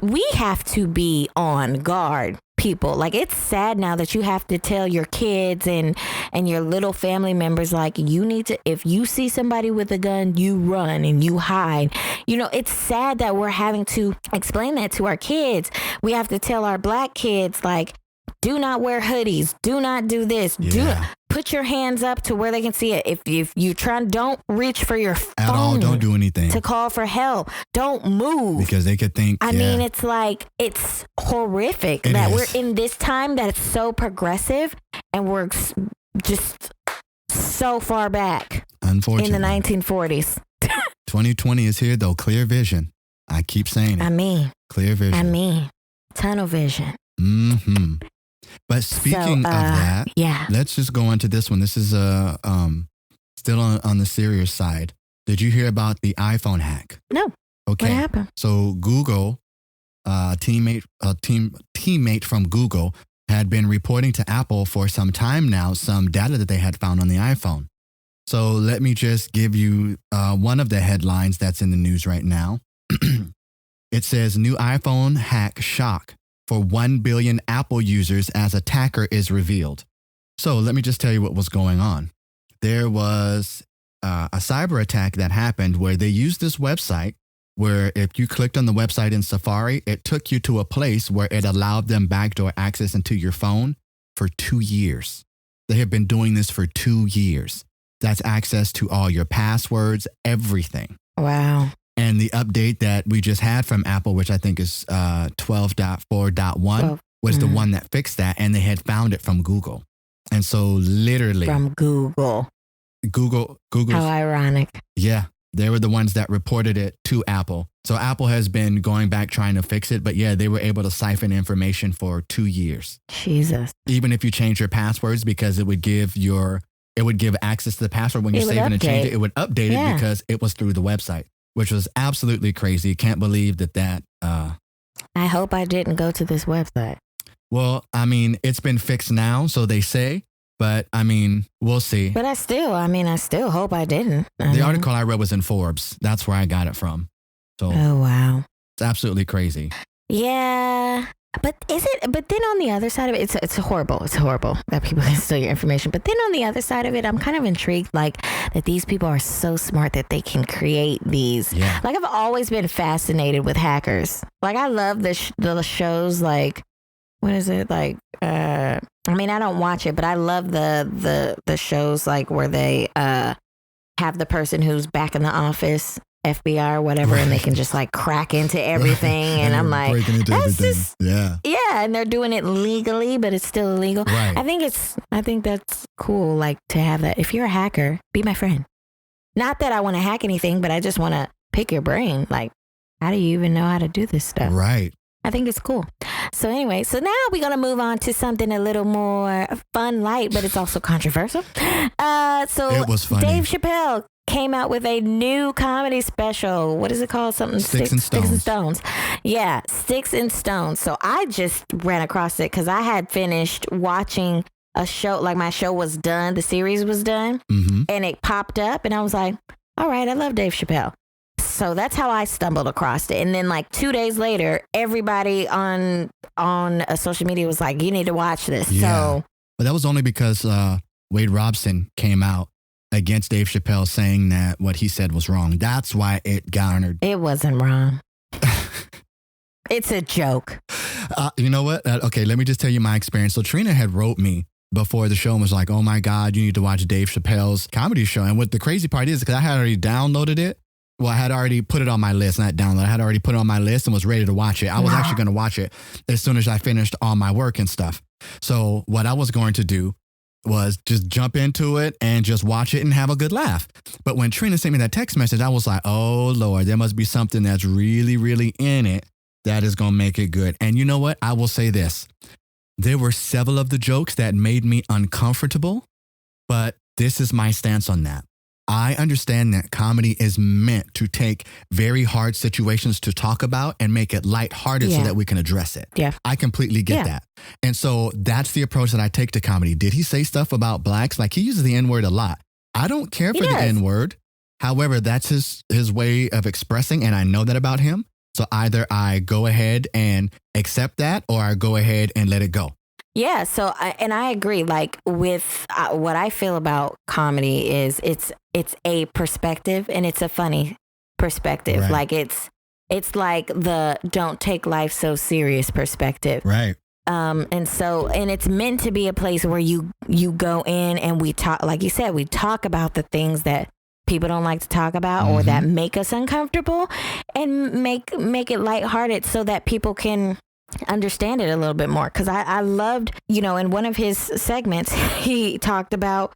We have to be on guard, people. Like, it's sad now that you have to tell your kids and your little family members, like, you need to, if you see somebody with a gun, you run and you hide. You know, it's sad that we're having to explain that to our kids. We have to tell our black kids, like, do not wear hoodies. Do not do this. Yeah. Do not put your hands up to where they can see it. If you don't reach for your phone at all. Don't do anything to call for help. Don't move, because they could think. I mean, it's like, it's horrific that we're in this time that's so progressive, and we're just so far back. Unfortunately, in the 1940s. 2020 is here though. Clear vision. I keep saying it. Clear vision. Tunnel vision. Mm-hmm. But speaking of that, let's just go into this one. This is still on the serious side. Did you hear about the iPhone hack? No. Okay. What happened? So Google, teammate from Google had been reporting to Apple for some time now some data that they had found on the iPhone. So let me just give you one of the headlines that's in the news right now. It says, new iPhone hack shock for 1 billion Apple users as attacker is revealed. So let me just tell you what was going on. There was a cyber attack that happened where they used this website where if you clicked on the website in Safari, it took you to a place where it allowed them backdoor access into your phone for 2 years. They have been doing this for 2 years. That's access to all your passwords, everything. Wow. And the update that we just had from Apple, which I think is 12.4.1, was the one that fixed that. And they had found it from Google. And so literally. From Google. Google. How ironic. Yeah. They were the ones that reported it to Apple. So Apple has been going back trying to fix it. But yeah, they were able to siphon information for 2 years. Jesus. Even if you change your passwords, because it would give access to the password when you're saving and change it. It would update it because it was through the website, which was absolutely crazy. Can't believe that. I hope I didn't go to this website. Well, I mean, it's been fixed now, so they say. But I mean, we'll see. But I still hope I didn't. The article I read was in Forbes. That's where I got it from. So, oh, wow. It's absolutely crazy. Yeah. But then on the other side of it, it's horrible. It's horrible that people can steal your information. But then on the other side of it, I'm kind of intrigued, like, that these people are so smart that they can create these. Yeah. Like, I've always been fascinated with hackers. Like, I love the shows, like, what is it? Like, I mean, I don't watch it, but I love the shows, like, where they have the person who's back in the office, FBI or whatever, and they can just, like, crack into everything. And I'm like, that's just, yeah. And they're doing it legally, but it's still illegal. Right. I think that's cool. Like, to have that. If you're a hacker, be my friend. Not that I want to hack anything, but I just want to pick your brain. Like, how do you even know how to do this stuff? Right. I think it's cool. So anyway, so now we're going to move on to something a little more fun, light, but it's also controversial. So it was funny. Dave Chappelle came out with a new comedy special. What is it called? Something Sticks and Stones. Yeah, Sticks and Stones. So I just ran across it because I had finished watching a show. Like, my show was done. The series was done. Mm-hmm. And it popped up and I was like, all right, I love Dave Chappelle. So that's how I stumbled across it. And then, like, 2 days later, everybody on social media was like, you need to watch this. Yeah. So, but that was only because Wade Robson came out against Dave Chappelle saying that what he said was wrong. That's why it garnered. It wasn't wrong. It's a joke. You know what? Okay, let me just tell you my experience. So Trina had wrote me before the show and was like, oh my God, you need to watch Dave Chappelle's comedy show. And what the crazy part is, because I had already downloaded it. Well, I had already put it on my list, not download. I had already put it on my list and was ready to watch it. I was actually going to watch it as soon as I finished all my work and stuff. So what I was going to do was just jump into it and just watch it and have a good laugh. But when Trina sent me that text message, I was like, oh, Lord, there must be something that's really, really in it that is going to make it good. And you know what? I will say this. There were several of the jokes that made me uncomfortable, but this is my stance on that. I understand that comedy is meant to take very hard situations to talk about and make it lighthearted so that we can address it. Yeah. I completely get that. And so that's the approach that I take to comedy. Did he say stuff about blacks? Like, he uses the N-word a lot. I don't care for the N-word. However, that's his way of expressing, and I know that about him. So either I go ahead and accept that, or I go ahead and let it go. Yeah. So, I agree. Like, with what I feel about comedy is it's a perspective, and it's a funny perspective. Right. Like, it's like the don't take life so serious perspective. Right. And it's meant to be a place where you go in and we talk, like you said, we talk about the things that people don't like to talk about or that make us uncomfortable, and make it lighthearted so that people can understand it a little bit more. Because I loved, in one of his segments, he talked about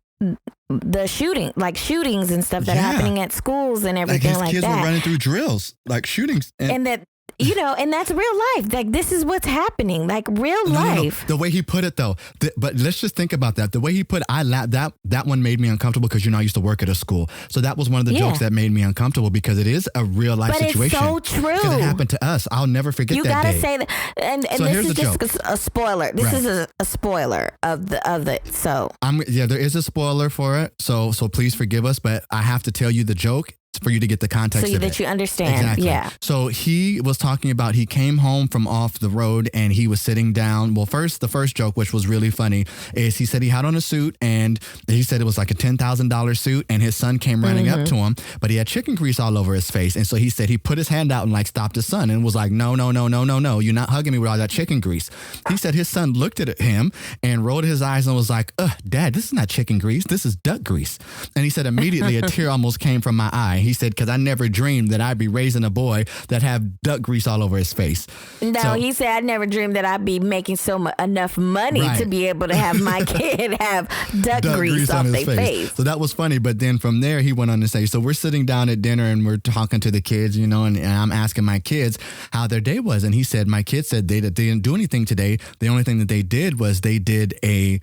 the shootings and stuff that are happening at schools and everything like that. His kids were running through drills, like shootings. And that, and that's real life. Like, this is what's happening, like real life. No. The way he put it, though, but let's just think about that. The way he put it, that one made me uncomfortable because, I used to work at a school. So that was one of the jokes that made me uncomfortable because it is a real life situation. But it's so true. Because it happened to us. I'll never forget that day. You got to say that. And so this is just a spoiler. This is a spoiler of the. So there is a spoiler for it. So please forgive us, but I have to tell you the joke for you to get the context of it. So that you understand. Exactly. Yeah. So he was talking about, he came home from off the road and he was sitting down. Well, the first joke, which was really funny, is he said he had on a suit, and he said it was like a $10,000 suit, and his son came running up to him, but he had chicken grease all over his face. And so he said he put his hand out and like stopped his son and was like, no, you're not hugging me with all that chicken grease. He said his son looked at him and rolled his eyes and was like, Dad, this is not chicken grease. This is duck grease. And he said immediately a tear almost came from my eye. He said, because I never dreamed that I'd be raising a boy that have duck grease all over his face. No, he said, I never dreamed that I'd be making enough money to be able to have my kid have duck grease off their face. So that was funny. But then from there, he went on to say, so we're sitting down at dinner and we're talking to the kids, and I'm asking my kids how their day was. And he said, my kids said they didn't do anything today. The only thing that they did was they did a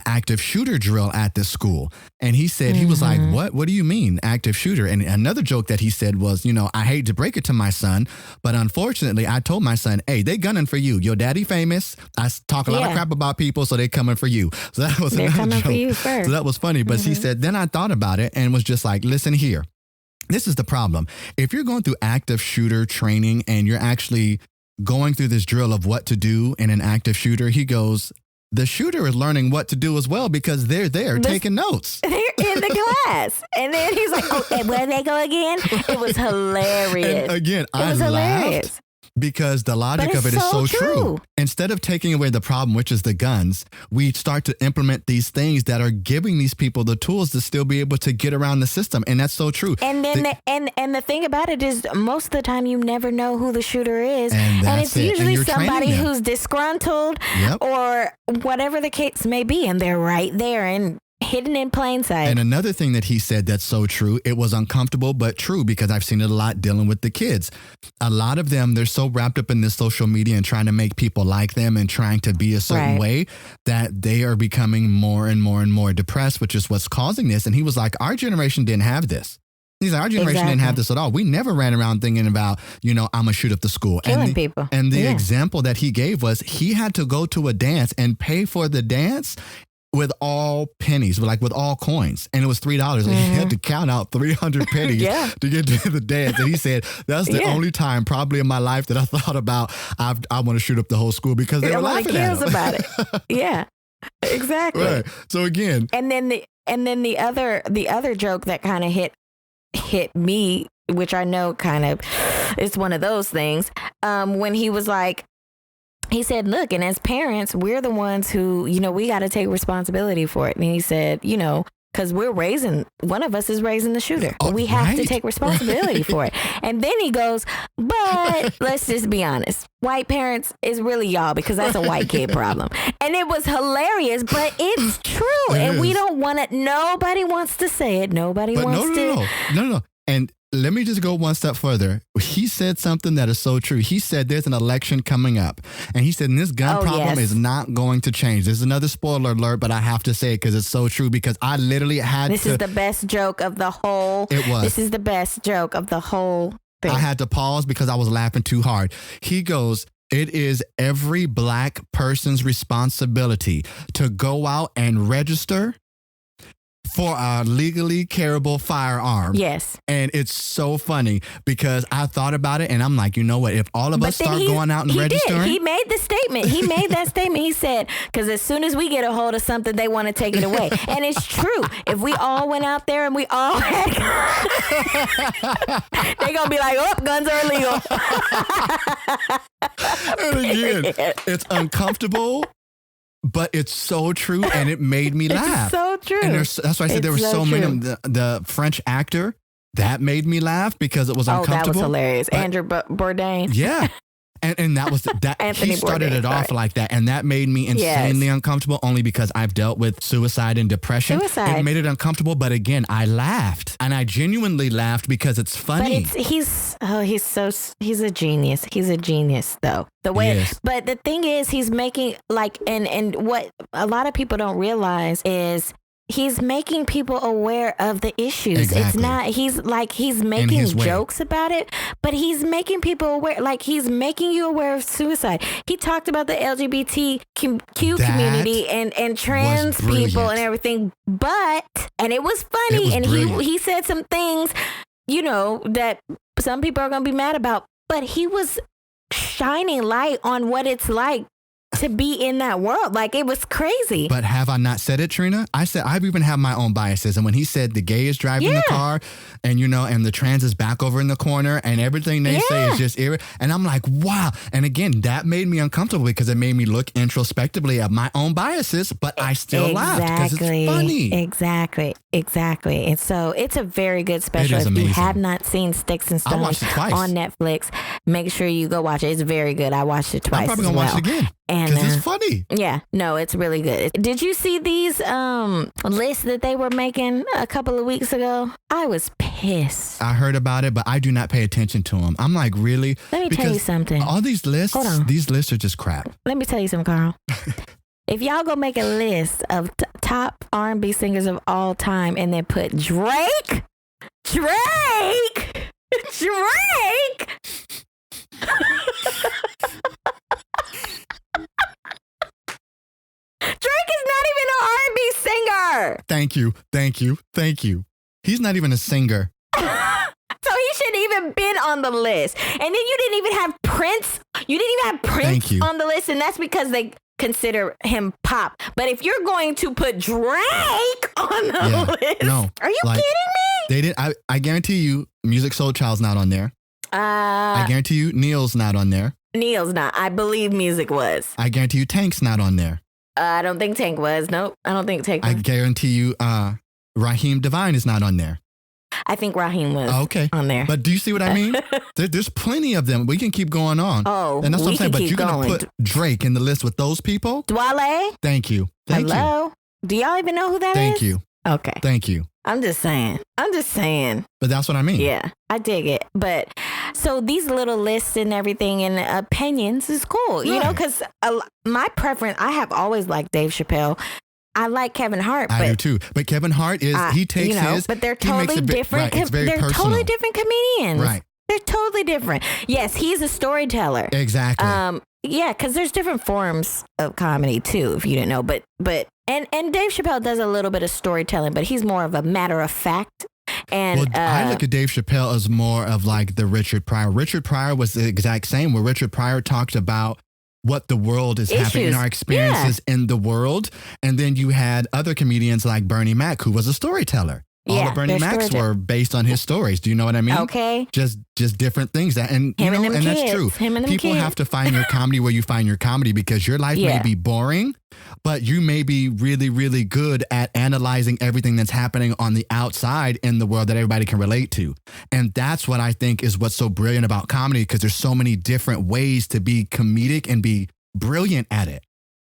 active shooter drill at this school. And he said, he was like, what do you mean active shooter? And another joke that he said was, I hate to break it to my son, but unfortunately I told my son, hey, they gunning for you. Your daddy famous. I talk a lot of crap about people, so they coming for you. So that was another coming joke. For you first. So that was funny. But he said, then I thought about it and was just like, listen here. This is the problem. If you're going through active shooter training and you're actually going through this drill of what to do in an active shooter, he goes, the shooter is learning what to do as well because they're there taking notes. They're in the class. And then he's like, and where they go again? It was hilarious. And again, I laughed because the logic of it is so true. Instead of taking away the problem, which is the guns, we start to implement these things that are giving these people the tools to still be able to get around the system. And that's so true. And then the thing about it is most of the time you never know who the shooter is. And it's usually somebody who's disgruntled or whatever the case may be. And they're right there and hidden in plain sight. And another thing that he said that's so true, it was uncomfortable but true because I've seen it a lot dealing with the kids. A lot of them, they're so wrapped up in this social media and trying to make people like them and trying to be a certain way that they are becoming more and more and more depressed, which is what's causing this. And he was like, our generation didn't have this. He's like, our generation didn't have this at all. We never ran around thinking about, I'm going to shoot up the school. Killing people. And the example that he gave was he had to go to a dance and pay for the dance with all pennies, like with all coins. And it was $3. And he had to count out 300 pennies to get to the dance. And he said, that's the only time probably in my life that I thought about, I want to shoot up the whole school because they were laughing at him. About it. Yeah, exactly. Right. So again. And then the other joke that kind of hit me, which I know kind of is one of those things, when he was like, he said, look, and as parents, we're the ones who, we got to take responsibility for it. And he said, because one of us is raising the shooter. We have to take responsibility for it. And then he goes, but let's just be honest. White parents is really y'all, because that's a white kid problem. And it was hilarious, but it's true. And we don't want it. Nobody wants to say it. Nobody wants to. No. And let me just go one step further. He said something that is so true. He said there's an election coming up. And he said this gun problem is not going to change. There's another spoiler alert, but I have to say it because it's so true, because I literally had This is the best joke of the whole. It was. This is the best joke of the whole thing. I had to pause because I was laughing too hard. He goes, it is every black person's responsibility to go out and register for a legally carryable firearm. Yes. And it's so funny because I thought about it and I'm like, you know what? If all of us start going out and registering. He made the statement. He made that statement. He said, because as soon as we get a hold of something, they want to take it away. And it's true. If we all went out there and we all had they're going to be like, oh, guns are illegal. And again, it's uncomfortable. But it's so true, and it made me laugh. It's so true. And that's why I said there were so many of them. The French actor, that made me laugh because it was uncomfortable. Oh, that was hilarious. Andrew Bourdain. Yeah. And that was that he started it off like that, and that made me insanely uncomfortable, only because I've dealt with suicide and depression. It made it uncomfortable, but again, I laughed, and I genuinely laughed because it's funny. But he's a genius. He's a genius, though. The way, but the thing is, he's making and what a lot of people don't realize is he's making people aware of the issues. Exactly. It's not, he's making jokes about it, but he's making people aware, he's making you aware of suicide. He talked about the LGBTQ community and trans people and everything, and it was funny. And he said some things, that some people are going to be mad about, but he was shining light on what it's like to be in that world. It was crazy. But have I not said it, Trina? I said I've even have my own biases. And when he said the gay is driving the car and, and the trans is back over in the corner and everything they say is just and I'm like, wow. And again, that made me uncomfortable because it made me look introspectively at my own biases, but I still laughed because it's funny. Exactly. And so it's a very good special. If you have not seen Sticks and Stones on Netflix, make sure you go watch it. It's very good. I watched it twice. I'm probably going to watch it again. Because it's funny. Yeah, no, it's really good. Did you see these lists that they were making a couple of weeks ago? I was pissed. I heard about it, but I do not pay attention to them. I'm like, really? Let me tell you something. All these lists, these lists are just crap. Let me tell you something, Carl. If y'all go make a list of top R&B singers of all time and then put Drake. Drake is not even an R&B singer. Thank you. He's not even a singer. So he shouldn't even been on the list. And then you didn't even have Prince. On the list, and that's because they consider him pop. But if you're going to put Drake on the list, are you kidding me? They did. I guarantee you, Music Soul Child's not on there. I guarantee you, Neil's not on there. Neil's not. I believe Music was. I guarantee you, Tank's not on there. I don't think Tank was. Nope, I don't think Tank was. I guarantee you, Raheem Devine is not on there. I think Raheem was on there. But do you see what I mean? There's plenty of them. We can keep going on. Oh, and that's what I'm saying. But you're going to put Drake in the list with those people? Dwale? Thank you. Hello? Do y'all even know who that is? Thank you. Okay. Thank you. I'm just saying. But that's what I mean. Yeah, I dig it. But so these little lists and everything and opinions is cool, because my preference, I have always liked Dave Chappelle. I like Kevin Hart. I do too. But Kevin Hart he takes his. But they're totally different. Right, it's very personal. Totally different comedians. Right. They're totally different. Yes, he's a storyteller. Exactly. Yeah, because there's different forms of comedy too, if you didn't know. But Dave Chappelle does a little bit of storytelling, but he's more of a matter of fact. And I look at Dave Chappelle as more of like the Richard Pryor. Richard Pryor was the exact same, where Richard Pryor talked about what the world is happening in our experiences in the world. And then you had other comedians like Bernie Mac, who was a storyteller. all of Bernie Mac's were based on his stories. Do you know what I mean? Okay. Just different things and that's true. People have to find your comedy where you find your comedy, because your life may be boring, but you may be really, really good at analyzing everything that's happening on the outside in the world that everybody can relate to. And that's what I think is what's so brilliant about comedy, because there's so many different ways to be comedic and be brilliant at it.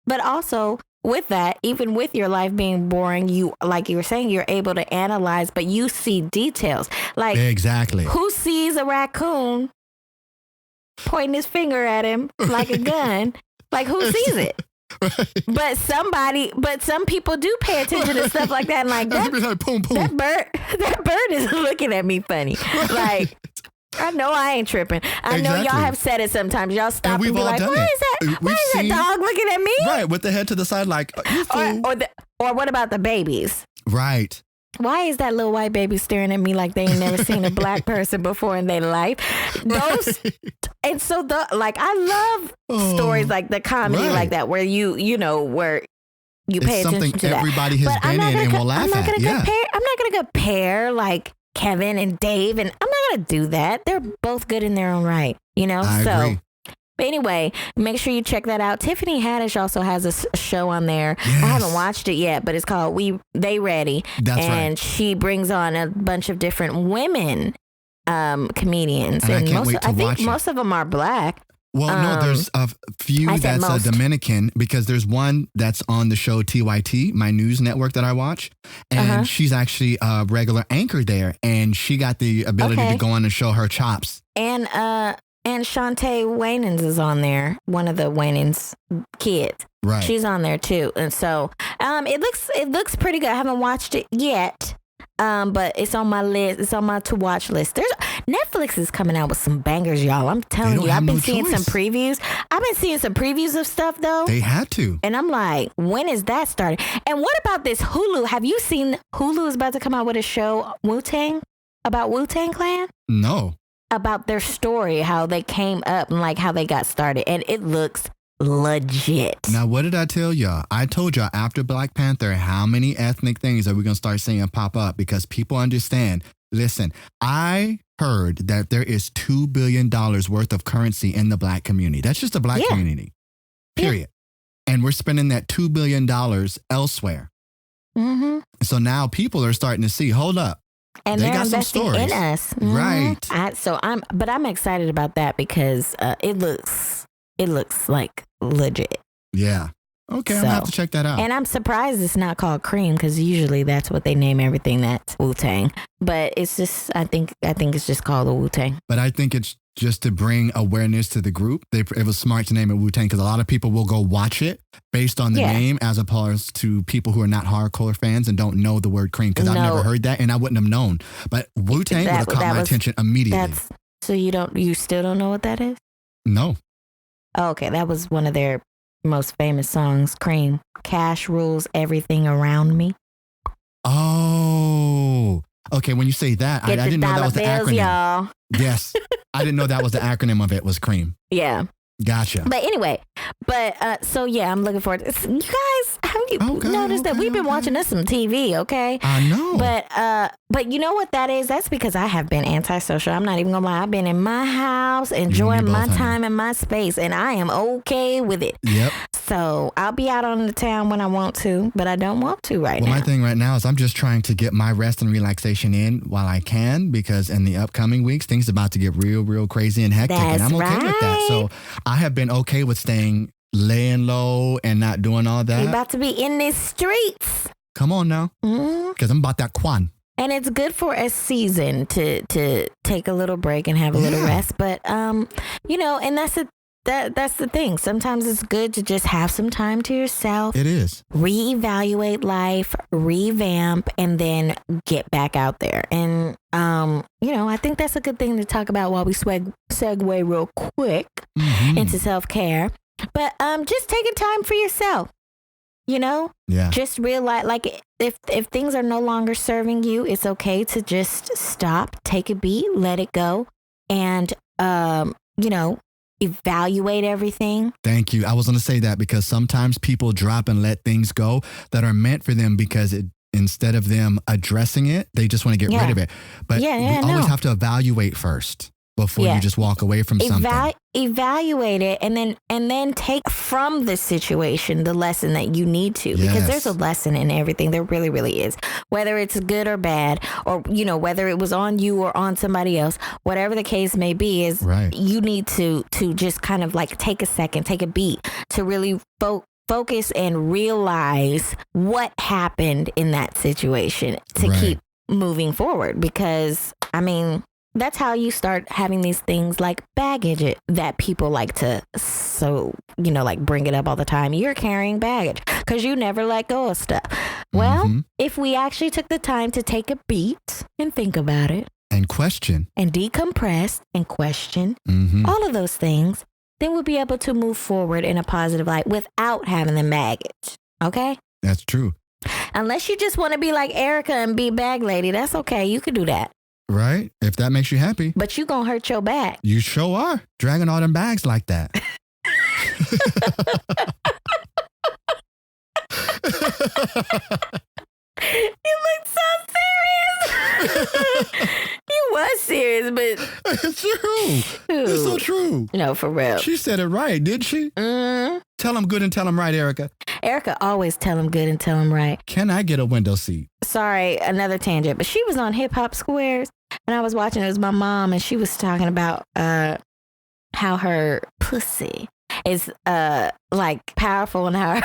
But also with that, even with your life being boring, you, like you were saying, you're able to analyze, but you see details. Like, exactly. Who sees a raccoon pointing his finger at him like a gun? Like, who sees it? Right. But some people do pay attention to stuff like that. And like that, like, boom, boom. that bird is looking at me funny. Right. Like, I know I ain't tripping. I know y'all have said it sometimes. Y'all stop and be like, why is that dog looking at me? Right, with the head to the side like, you fool. Or what about the babies? Right. Why is that little white baby staring at me like they ain't never seen a black person before in their life? And so I love stories like the comedy like that, where you know, where you pay attention to that. Everybody has been in and will laugh at. I'm not going to compare like Kevin and Dave, and I'm not going to do that. They're both good in their own right, you know? I agree. But anyway, make sure you check that out. Tiffany Haddish also has a show on there. Yes. I haven't watched it yet, but it's called They Ready. That's right. And she brings on a bunch of different women comedians. And I can't wait to watch it. I think most of them are black. Well, no, there's a few that's a Dominican, because there's one that's on the show TYT, my news network that I watch. And she's actually a regular anchor there. And she got the ability to go on and show her chops. And Shantae Wainans is on there, one of the Wainans kids. Right. She's on there too. And so it looks pretty good. I haven't watched it yet. But it's on my list. It's on my to watch list. Netflix is coming out with some bangers, y'all. I'm telling you. I've been seeing some previews. I've been seeing some previews of stuff though. They had to. And I'm like, when is that starting? And what about this Hulu? Have you seen Hulu is about to come out with a show, Wu-Tang, about Wu-Tang Clan? No. About their story, how they came up and like how they got started. And it looks legit. Now, what did I tell y'all? I told y'all after Black Panther, how many ethnic things are we going to start seeing pop up? Because people understand. Listen, I heard that there is $2 billion worth of currency in the black community. That's just the black community, period. Yeah. And we're spending that $2 billion elsewhere. Mm-hmm. So now people are starting to see, hold up. And they're investing in us. Mm-hmm. Right. But I'm excited about that because it looks like legit. Yeah. Okay, I'm going to have to check that out. And I'm surprised it's not called Cream, because usually that's what they name everything that's Wu-Tang. But it's just, I think it's just called the Wu-Tang. But I think it's just to bring awareness to the group. It was smart to name it Wu-Tang, because a lot of people will go watch it based on the name, as opposed to people who are not hardcore fans and don't know the word cream, because I've never heard that and I wouldn't have known. But Wu-Tang would have caught my attention immediately. So you still don't know what that is? No. Oh, okay, that was one of their most famous songs, Cream. Cash rules everything around me. Oh, okay. When you say that, I didn't know that was the acronym. Y'all. Yes, I didn't know that was the acronym of it was Cream. Yeah. Gotcha. But anyway, so yeah, I'm looking forward to this. You guys, have you noticed that we've been watching us some TV, okay? I know. But you know what that is? That's because I have been antisocial. I'm not even gonna lie. I've been in my house, enjoying my time in my space, and I am okay with it. Yep. So I'll be out on the town when I want to, but I don't want to now. My thing right now is I'm just trying to get my rest and relaxation in while I can, because in the upcoming weeks, things are about to get real, real crazy and hectic. That's and I'm okay with that. So I have been okay with laying low and not doing all that. You're about to be in these streets. Come on now. Because I'm about that quan. And it's good for a season to take a little break and have a little rest. But, and that's the thing. Sometimes it's good to just have some time to yourself. It is. Reevaluate life, revamp, and then get back out there. And, I think that's a good thing to talk about while we segue real quick into self-care. But just taking time for yourself, just realize, like, if things are no longer serving you, it's okay to just stop, take a beat, let it go, and, evaluate everything. Thank you. I was going to say that because sometimes people drop and let things go that are meant for them because it instead of them addressing it, they just want to get rid of it. But we always have to evaluate first before you just walk away from something. Evaluate it and then take from the situation the lesson that you need to, because there's a lesson in everything. There really, really is. Whether it's good or bad, or, whether it was on you or on somebody else, whatever the case may be, is you need to just kind of like take a second, take a beat to really focus and realize what happened in that situation to keep moving forward. Because, that's how you start having these things like baggage that people like to, bring it up all the time. You're carrying baggage because you never let go of stuff. Well, if we actually took the time to take a beat and think about it and question and decompress and question all of those things, then we'll be able to move forward in a positive light without having the baggage. Okay? That's true. Unless you just want to be like Erica and be bag lady, that's okay. You could do that. Right? If that makes you happy. But you gonna hurt your back. You sure are. Dragging all them bags like that. You look so serious. You was serious, but it's true. It's so true. No, for real. She said it right, did she? Tell them good and tell them right, Erica. Erica always tell them good and tell them right. Can I get a window seat? Sorry, another tangent, but she was on Hip Hop Squares and I was watching. It was my mom, and she was talking about how her pussy is like powerful and how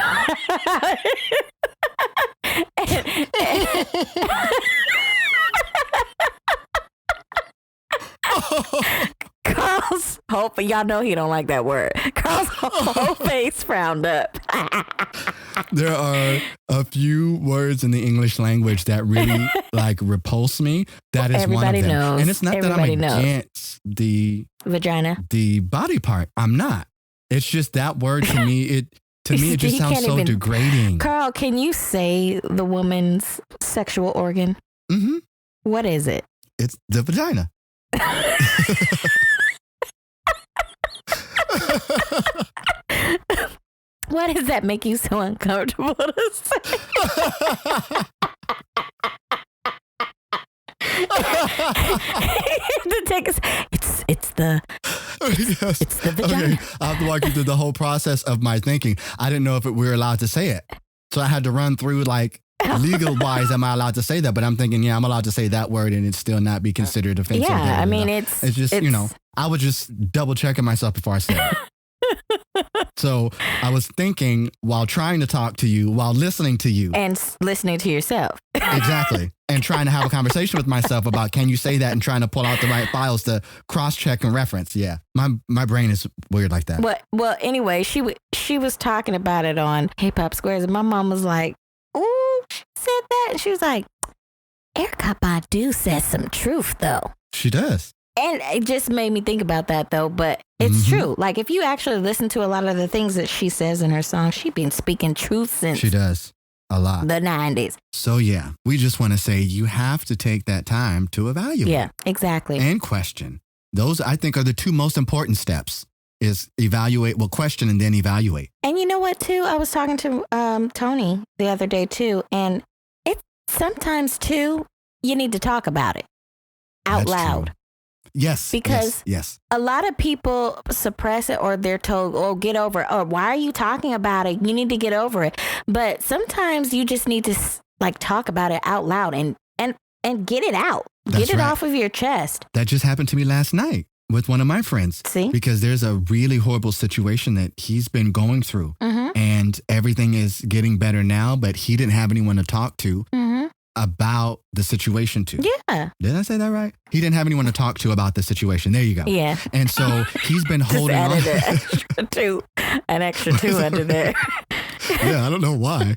Carl's whole, y'all know he don't like that word. Carl's whole face frowned up. There are a few words in the English language that really repulse me. That is one of them. Knows. And it's not that I'm against the vagina, the body part. I'm not. It's just that word to me. It just sounds so degrading. Carl, can you say the woman's sexual organ? Mm-hmm. What is it? It's the vagina. Why does that make you so uncomfortable to say? It's the vagina. Okay. I have to walk you through the whole process of my thinking. I didn't know if we were allowed to say it. So I had to run through legal wise, am I allowed to say that? But I'm thinking, I'm allowed to say that word and it still not be considered offensive. Yeah, it's just, I was just double checking myself before I said it. So I was thinking while trying to talk to you, while listening to you. And listening to yourself. Exactly. And trying to have a conversation with myself about, can you say that, and trying to pull out the right files to cross-check and reference. Yeah. My brain is weird like that. Well, anyway, she was talking about it on Hip Hop Squares, and my mom was like, ooh, she said that. And she was like, Erykah Badu says some truth, though. She does. And it just made me think about that, though. But it's true. Like, if you actually listen to a lot of the things that she says in her songs, she's been speaking truth since she does a lot. The 90s. So, yeah, we just want to say you have to take that time to evaluate. Yeah, exactly. And question. Those, I think, are the two most important steps, is question and then evaluate. And you know what, too? I was talking to Tony the other day, too. And it's sometimes, too, you need to talk about it out loud. True. Yes. Because yes. A lot of people suppress it, or they're told, oh, get over it. Or why are you talking about it? You need to get over it. But sometimes you just need to talk about it out loud and get it out. Get it off of your chest. That just happened to me last night with one of my friends. See? Because there's a really horrible situation that he's been going through. And everything is getting better now, but he didn't have anyone to talk to. About the situation too. Yeah. Did I say that right? He didn't have anyone to talk to about the situation. There you go. Yeah. And so he's been holding on. An extra two under there. Yeah, I don't know why.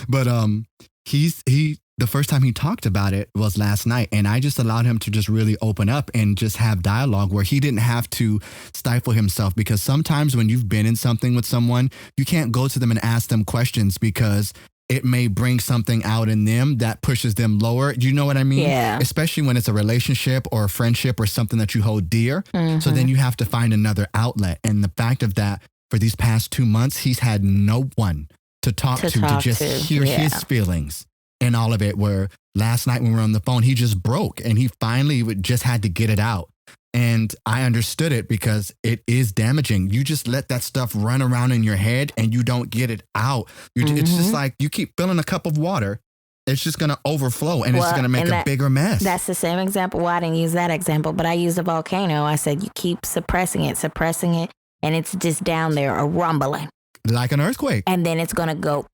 But the first time he talked about it was last night, and I just allowed him to just really open up and just have dialogue where he didn't have to stifle himself, because sometimes when you've been in something with someone, you can't go to them and ask them questions because it may bring something out in them that pushes them lower. Do you know what I mean? Yeah. Especially when it's a relationship or a friendship or something that you hold dear. So then you have to find another outlet. And the fact of that, for these past 2 months, he's had no one to talk to just hear his feelings. in all of it, where last night when we were on the phone, he just broke and he finally just had to get it out. And I understood it because it is damaging. You just let that stuff run around in your head and you don't get it out. It's just like you keep filling a cup of water. It's just going to overflow and it's going to make a bigger mess. That's the same example. Well, I didn't use that example, but I used a volcano. I said you keep suppressing it, and it's just down there, a rumbling. Like an earthquake. And then it's going to go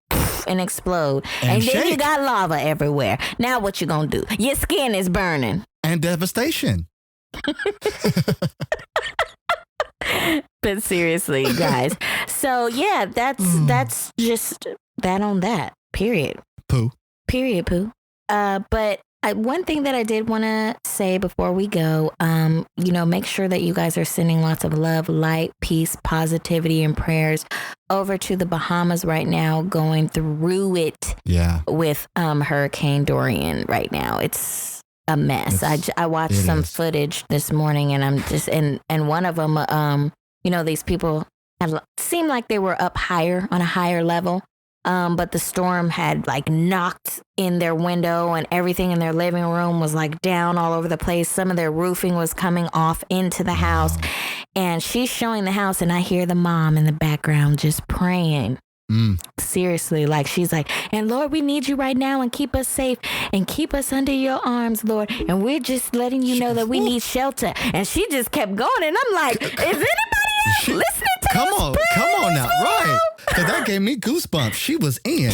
and explode. And then you got lava everywhere. Now what you going to do? Your skin is burning. And devastation. But seriously, guys. So, yeah, that's just that on that. Period. Pooh. Period, Pooh. But one thing that I did want to say before we go, make sure that you guys are sending lots of love, light, peace, positivity, and prayers over to the Bahamas right now, going through it with Hurricane Dorian right now. It's a mess. I watched some footage this morning, and I'm just and one of them, these people seemed like they were up higher on a higher level. But the storm had like knocked in their window and everything in their living room was like down all over the place. Some of their roofing was coming off into the house. And she's showing the house and I hear the mom in the background just praying. Seriously, like she's like, and Lord, we need you right now and keep us safe and keep us under your arms, Lord. And we're just letting you know that we need shelter. And she just kept going. And I'm like, is anybody else listening to Come on now. Right. Because that gave me goosebumps. She was in.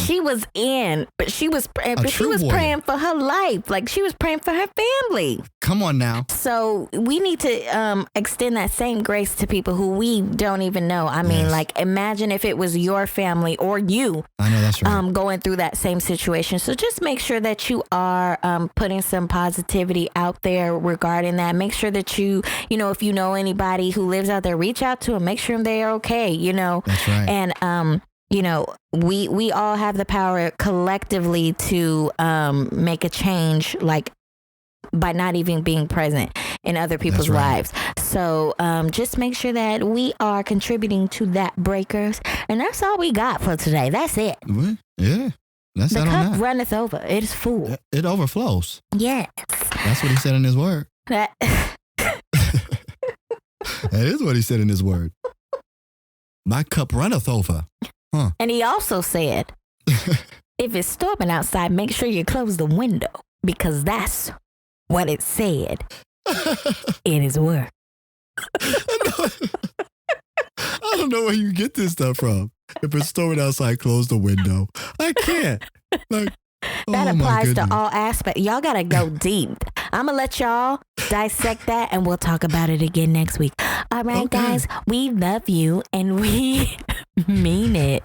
But she was praying for her life. Like she was praying for her family. Come on now. So we need to extend that same grace to people who we don't even know. I mean, like imagine if it was your family or you. I know that's right. Going through that same situation. So just make sure that you are putting some positivity out there regarding that. Make sure that you if you know anybody who lives out there, reach out to them. Make sure they are okay. That's right. And we all have the power collectively to make a change, like by not even being present in other people's lives. So just make sure that we are contributing to that, breakers. And that's all we got for today. That's it. Yeah. That's the cup runneth over. It is full. It overflows. Yes. That's what he said in his word. That is what he said in his word. My cup runneth over. Huh. And he also said, if it's storming outside, make sure you close the window because that's what it said in his word. I don't know where you get this stuff from. If it's storming outside, close the window. I can't. That applies to all aspects. Y'all got to go deep. I'm going to let y'all dissect that and we'll talk about it again next week. All right, guys, we love you and we mean it.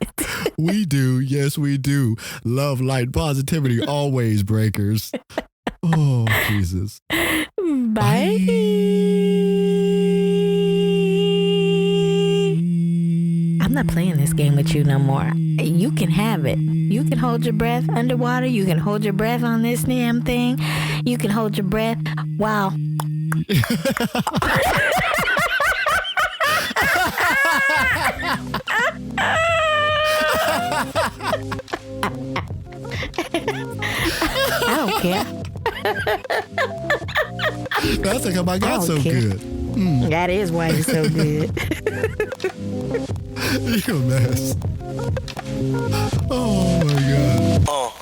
We do. Yes, we do. Love, light, positivity, always, breakers. Oh, Jesus. Bye. I'm not playing this game with you no more. You can have it. You can hold your breath underwater. You can hold your breath on this damn thing. You can hold your breath while... I don't care. That's like how I got so good. That is why you're so good. You're a mess. Oh my God.